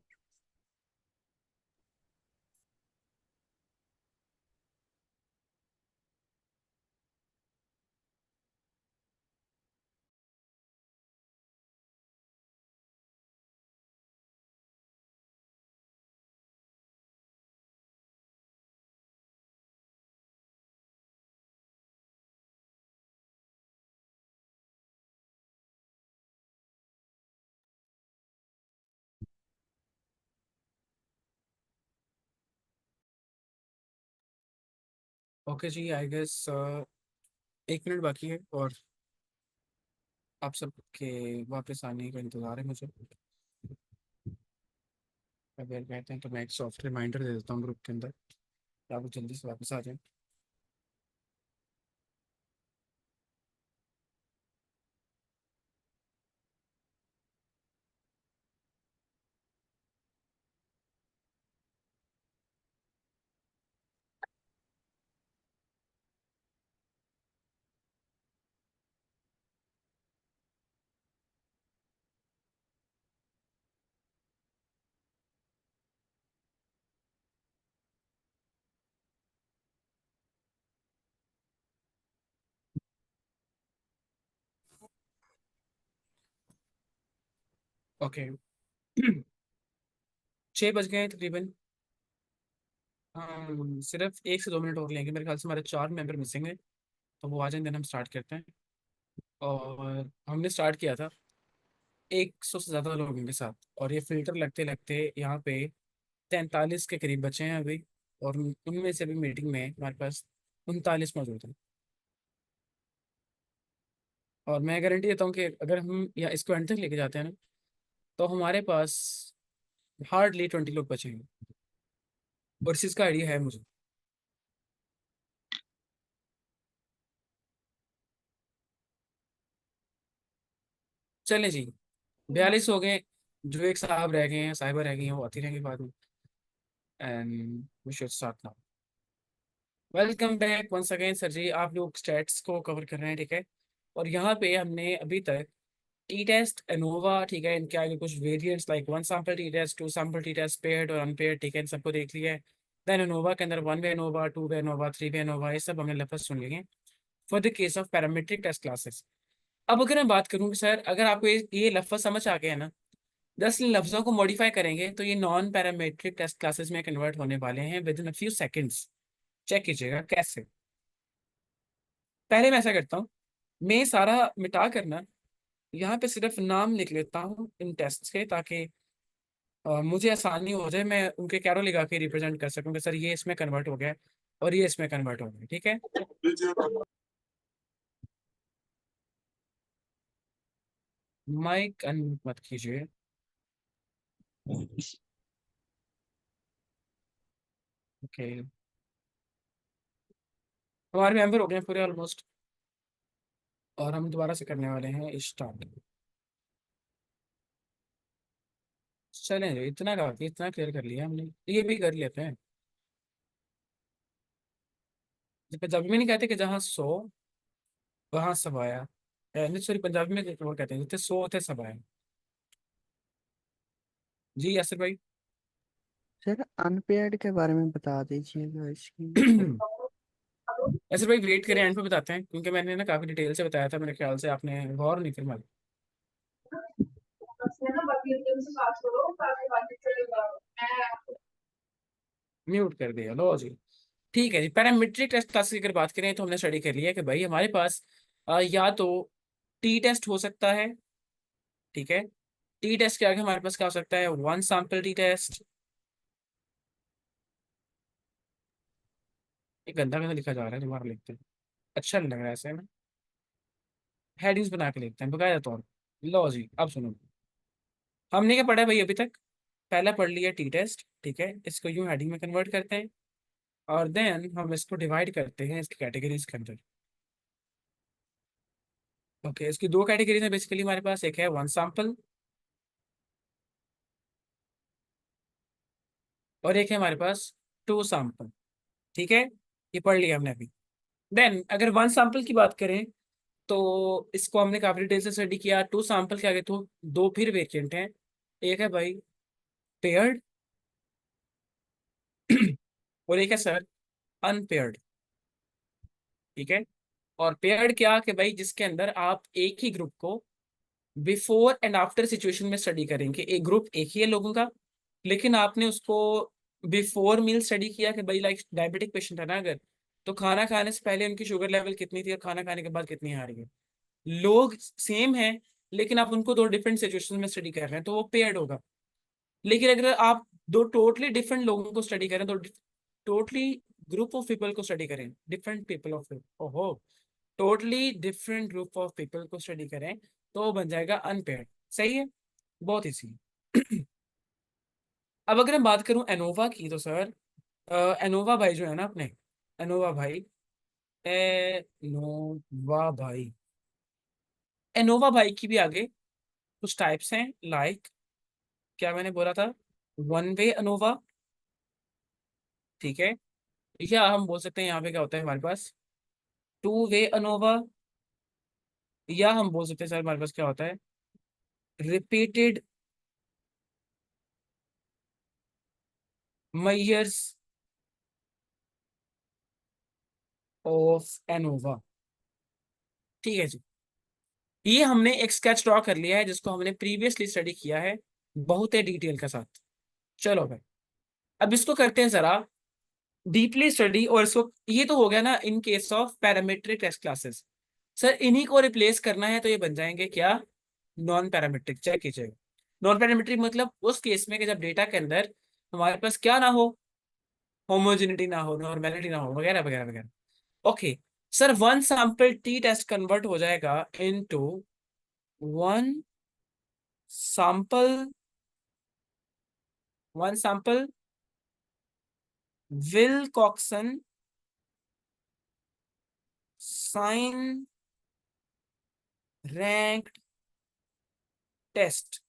ओके जी, आई गेस 1 मिनट बाकी है और आप सबके वापस आने का इंतज़ार है मुझे। अगर कहते हैं तो मैं एक सॉफ्ट रिमाइंडर दे देता हूँ ग्रुप के अंदर, आप लोग जल्दी से वापस आ जाएं। ओके। 6 बज गए हैं तकरीबन। हम सिर्फ 1 से 2 मिनट और लेंगे, मेरे ख्याल से हमारे 4 मेंबर मिसिंग हैं, तो वो आ जाएंगे देन हम स्टार्ट करते हैं। और हमने स्टार्ट किया था 100 से ज़्यादा लोगों के साथ, और ये फिल्टर लगते लगते यहाँ पे 43 के करीब बचे हैं अभी। और उनमें से भी मीटिंग में हमारे पास 39 मौजूद हैं। और मैं गारंटी देता हूँ कि अगर हम या इसको एंड तक लेके जाते हैं ना, तो हमारे पास हार्डली 20 लोग बचे हैं। और इस चीज़ का आइडिया है मुझे। चलें जी, 42 हो गए। जो एक साहब रह गए हैं, साहिबा रह गई हैं, वो आती रहेंगी बाद में। And we should start now. Welcome back once again sir जी, आप लोग स्टैट्स को कवर कर रहे हैं, ठीक है। और यहाँ पे हमने अभी तक टी टेस्ट, एनोवा, ठीक है, इनके आगे कुछ variants like 1 sample t test, 2 sample t test, paired और अनपेयर्ड, ठीक है, इन सबको देख लिया है। देन एनोवा के अंदर 1 way ANOVA, 2 way ANOVA, 3 way ANOVA, ये सब हमने लफ्ज सुन लिए हैं for the case of parametric test classes. अब अगर मैं बात करूँ कि सर अगर आपको ये लफ्ज समझ आ गया है ना, 10 लफ्जों को मॉडिफाई करेंगे तो ये नॉन पैरामीट्रिक टेस्ट क्लासेस में कन्वर्ट होने वाले हैं within a few seconds. Check कीजिएगा कैसे। पहले मैं ऐसा करता हूँ, मैं सारा मिटा करना यहाँ पे सिर्फ नाम लिख लेता हूँ इन टेस्ट के, ताकि मुझे आसानी हो जाए, मैं उनके कैरो लगा के रिप्रेजेंट कर सकूँ कि सर ये इसमें कन्वर्ट हो गया है और ये इसमें कन्वर्ट हो गया, ठीक है। माइक अनम्यूट मत कीजिए। ओके, हमारे मेंबर हो गए हैं पूरे ऑलमोस्ट, और हम दोबारा से करने वाले हैं स्टार्ट। चलें जी, इतना काफी, इतना क्लियर कर लिया हमने, ये भी कर लेते हैं। पंजाबी में नहीं कहते कि जहाँ 100 वहाँ सब आया। नहीं सॉरी, पंजाबी में वो कहते हैं जितने 100 होते सब आए। जी यासिर भाई। सर अनपेयर्ड के बारे में बता दीजिएगा इसकी। यासिर भाई वेट करें, एंड पे बताते हैं, क्योंकि मैंने ना काफी डिटेल से बताया था, मेरे ख्याल से आपने गौर नहीं फिर। म्यूट कर दिया, लो जी। ठीक है जी, पैरामीट्रिक टेस्ट क्लास की अगर बात करें तो हमने स्टडी कर लिया कि भाई हमारे पास या तो टी टेस्ट हो सकता है, ठीक है। टी टेस्ट के आगे हमारे पास क्या हो सकता है, 1 सैंपल टी टेस्ट। ये गंदा गंदा लिखा जा रहा है, दोबारा लिखते हैं, अच्छा नहीं लग रहा है ऐसे ना। हेडिंग्स बना के लिखते हैं बकायदा तौर पर। लो जी, अब सुनो, हमने क्या पढ़ा है भाई अभी तक। पहला पढ़ लिया टी टेस्ट, ठीक है, इसको यूं हेडिंग में कन्वर्ट करते हैं, और देन हम इसको डिवाइड करते हैं इसकी कैटेगरीज के अंदर। ओके, इसकी दो कैटेगरीज है बेसिकली हमारे पास, एक है 1 सैंपल और एक है हमारे पास 2 सैंपल, ठीक है। ये पढ़ लिया हमने अभी। देन अगर 1 सैंपल की बात करें तो इसको हमने काफी डिटेल से स्टडी किया। 2 सैंपल के आगे तो दो फिर वेरिएंट हैं, एक है भाई पेयर्ड और एक है सर अनपेयर्ड। ठीक है। और पेयर्ड क्या कि भाई जिसके अंदर आप एक ही ग्रुप को बिफोर एंड आफ्टर सिचुएशन में स्टडी करेंगे। एक ग्रुप एक ही है लोगों का, लेकिन आपने उसको बिफोर मील स्टडी किया कि भाई लाइक डायबिटिक पेशेंट है ना अगर, तो खाना खाने से पहले उनकी शुगर लेवल कितनी थी और खाना खाने के बाद कितनी आ रही है। लोग सेम है, लेकिन आप उनको दो डिफरेंट सिचुएशन में स्टडी कर रहे हैं तो वो पेयर्ड होगा। लेकिन अगर आप दो टोटली डिफरेंट लोगों को स्टडी करें तो टोटली ग्रुप ऑफ पीपल को स्टडी करें, डिफरेंट पीपल ऑफ, ओहो, totally different group of people को स्टडी करें तो वो बन जाएगा अनपेयर्ड। सही है, बहुत इजी। अब अगर मैं बात करूं एनोवा की तो सर एनोवा भाई जो है ना अपने, एनोवा भाई, एनोवा भाई, एनोवा भाई की भी आगे कुछ टाइप्स हैं लाइक, क्या मैंने बोला था, वन वे अनोवा। ठीक है। या हम बोल सकते हैं यहाँ पे क्या होता है हमारे पास, टू वे अनोवा। या हम बोल सकते हैं सर हमारे पास क्या होता है, रिपीटेड मेजर्स ऑफ एनोवा। ठीक है जी। ये हमने एक स्केच ड्रॉ कर लिया है जिसको हमने प्रीवियसली स्टडी किया है बहुत ही डिटेल के साथ। चलो भाई, अब इसको करते हैं जरा डीपली स्टडी। और इसको, ये तो हो गया ना in case of parametric test classes. Sir इन्हीं को रिप्लेस करना है तो ये बन जाएंगे क्या, नॉन पैरामीट्रिक। चेक कीजिएगा, नॉन पैरामीट्रिक मतलब उस केस में कि जब डेटा के अंदर हमारे पास क्या ना हो, होमोजेनिटी ना हो, नॉर्मेलिटी ना हो, वगैरह वगैरह वगैरह। Okay sir, one sample t test convert हो जाएगा into one sample, one sample Wilcoxon sign ranked test.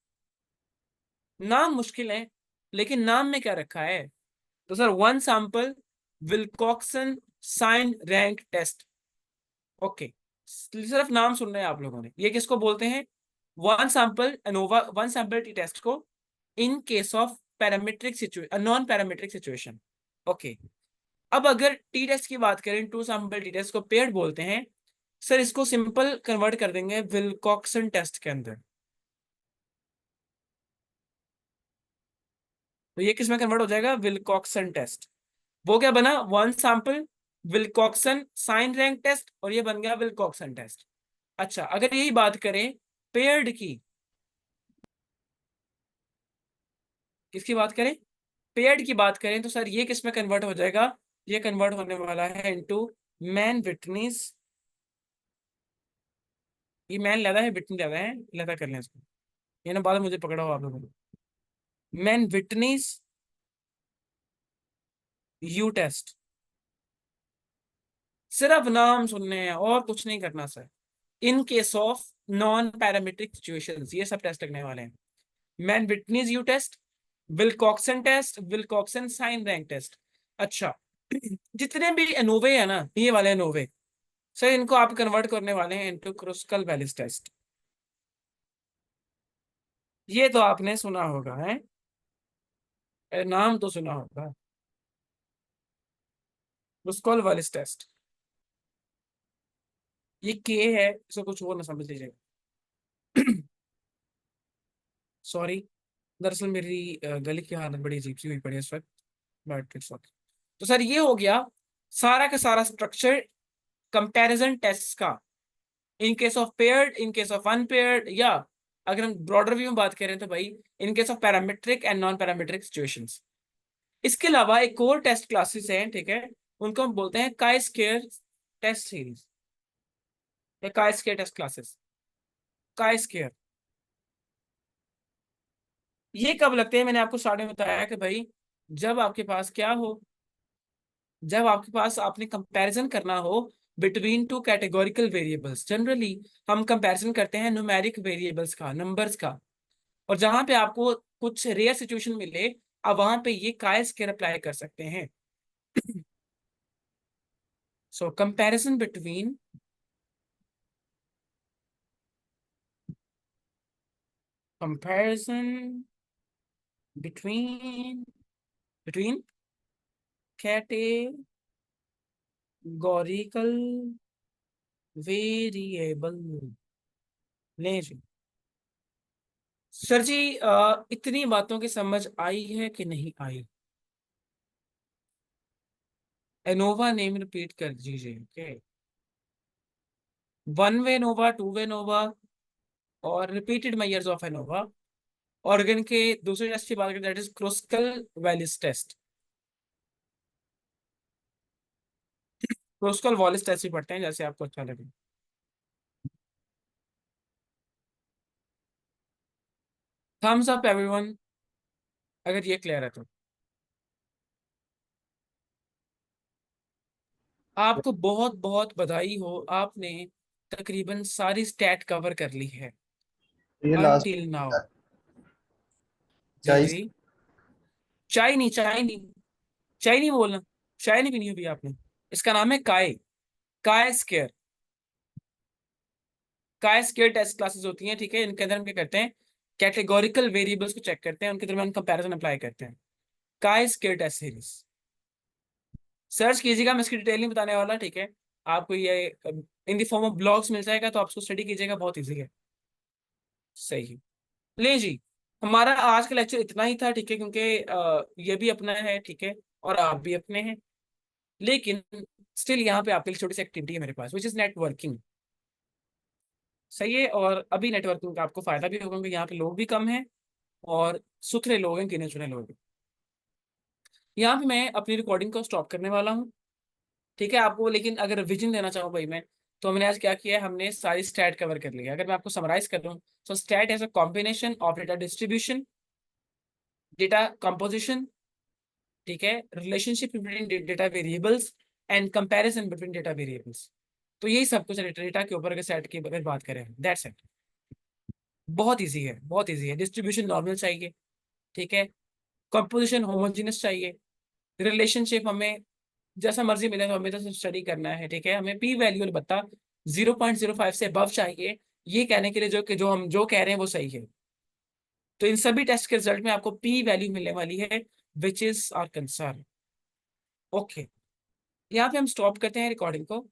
नाम मुश्किल है, लेकिन नाम में क्या रखा है, तो sir one sample Wilcoxon sign rank test. Okay, सिर्फ नाम सुनना है आप लोगों ने। ये किसको बोलते हैं, one sample ANOVA, one sample t test को in case of parametric situation, non parametric situation. Okay, अब अगर टी टेस्ट की बात करें, टू सैंपल टी टेस्ट को पेयर्ड बोलते हैं। सर इसको सिंपल कन्वर्ट कर देंगे विल्कॉक्सन टेस्ट के अंदर। तो ये किस में कन्वर्ट हो जाएगा, विल्कॉक्सन टेस्ट। वो क्या बना, one sample Wilcoxon sign rank test, और ये बन गया विल्कॉक्सन टेस्ट। अच्छा, अगर यही बात करें पेयर्ड की, किसकी बात करें, पेयर्ड की बात करें तो सर ये किस में कन्वर्ट हो जाएगा, ये कन्वर्ट होने वाला है इनटू मैन विटनीस। ये मैन ज्यादा है विटनी ज्यादा है, लगा कर लें इसको, ये ना बाद में मुझे पकड़ा हो आप लोगों ने। मैन विटनीस यू टेस्ट, सिर्फ नाम सुनने हैं और कुछ नहीं करना sir. In case of non parametric situations ये सब टेस्ट लगने वाले हैं। Mann Whitney U test, Wilcoxon test, Wilcoxon sign rank test. अच्छा, जितने भी एनोवे है ना, ये वाले एनोवे, सर इनको आप कन्वर्ट करने वाले हैं इनटू क्रुस्कल वैलिस टेस्ट। ये तो आपने सुना होगा है, नाम तो सुना होगा, क्रुस्कल वैलिस टेस्ट। ये के है, इसको कुछ और ना समझ लीजिएगा। सॉरी, दरअसल मेरी गले की हालत बड़ी अजीब सी हुई पड़ी है इस वक्त, बट इट्स ओके। तो सर ये हो गया सारा का सारा स्ट्रक्चर कंपैरिजन टेस्ट का, इन case of paired, in case of unpaired, या अगर हम ब्रॉडर व्यू में बात करें तो भाई इन case of parametric and non parametric situations. इसके अलावा एक और टेस्ट क्लासेस हैं, ठीक है, उनको हम बोलते हैं काई स्क्वायर टेस्ट सीरीज या chi square test classes. Chi square ये कब लगते हैं, मैंने आपको स्टार्टिंग में बताया कि भाई जब आपके पास क्या हो, जब आपके पास आपने कंपैरिजन करना हो between two categorical variables. Generally हम कंपैरिजन करते हैं न्यूमेरिक वेरिएबल्स का, नंबर्स का, और जहां पे आपको कुछ रेयर सिचुएशन मिले, अब वहां पे ये काय स्क्वायर अप्लाई कर सकते हैं। So comparison between, comparison between between categorical variable. नहीं जी। सर जी, इतनी बातों की समझ आई है कि नहीं आई? एनोवा नेम रिपीट कर दीजिए। Okay, one way ANOVA, two way ANOVA और रिपीटेड मेजर्स ऑफ एनोवा। ऑर्गन के दूसरे टेस्ट की बात करें, that is Kruskal Wallis test. Kruskal Wallis test भी पढ़ते हैं, जैसे आपको अच्छा लगे। थम्स अप एवरीवन अगर ये क्लियर है तो। आपको बहुत बहुत बधाई हो, आपने तकरीबन सारी स्टैट कवर कर ली है ये लास्ट अनटिल नाउ। जी चाय। जी। चाय नहीं, चाय नहीं, चाय नहीं बोलना। चाय नहीं पीनी अभी आपने। इसका नाम है काय। काय स्केयर। काय स्केयर टेस्ट क्लासेस होती हैं, ठीक है। इनके अंदर हम क्या करते हैं, कैटेगोरिकल वेरिएबल्स को चेक करते हैं, उनके दरमियान कंपैरिजन अप्लाई करते हैं। काय स्केयर टेस्ट सीरीज सर्च कीजिएगा, मैं इसकी डिटेल नहीं बताने वाला, ठीक है। आपको ये in the form of blogs मिल जाएगा, तो आप उसको स्टडी कीजिएगा, बहुत इजी है। सही। ले जी, हमारा आज का लेक्चर इतना ही था, ठीक है, क्योंकि ये भी अपना है, ठीक है, और आप भी अपने हैं। लेकिन स्टिल यहाँ पे आपके लिए छोटी सी एक्टिविटी है मेरे पास, विच इज नेटवर्किंग। सही है, और अभी नेटवर्किंग का आपको फायदा भी होगा, क्योंकि यहाँ पे लोग भी कम हैं और सुथरे लोग हैं, गिने चुने लोग हैं। यहाँ पे मैं अपनी रिकॉर्डिंग को स्टॉप करने वाला हूँ, ठीक है। आपको लेकिन अगर रिविजन देना चाहूँ भाई मैं, तो हमने आज क्या किया है, हमने सारी स्टैट कवर कर लिया। अगर मैं आपको समराइज कर दूँ, तो stat as a combination of data distribution, data composition, ठीक है, relationship between data variables and comparison between data variables. तो यही सब कुछ डेटा के ऊपर अगर सेट की अगर बात करें, दैट्स इट। बहुत इजी है, बहुत इजी है। डिस्ट्रीब्यूशन नॉर्मल चाहिए, ठीक है। कंपोजिशन होमोजेनस चाहिए। रिलेशनशिप हमें जैसा मर्जी मिले तो हमें तो स्टडी करना है, ठीक है। हमें पी वैल्यू बता 0.05 से अबव चाहिए, ये कहने के लिए जो कि जो हम जो कह रहे हैं वो सही है। तो इन सभी टेस्ट के रिजल्ट में आपको पी वैल्यू मिलने वाली है, which is our concern. Okay, यहाँ पे हम स्टॉप करते हैं रिकॉर्डिंग को।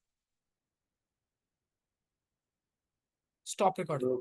Stop recording.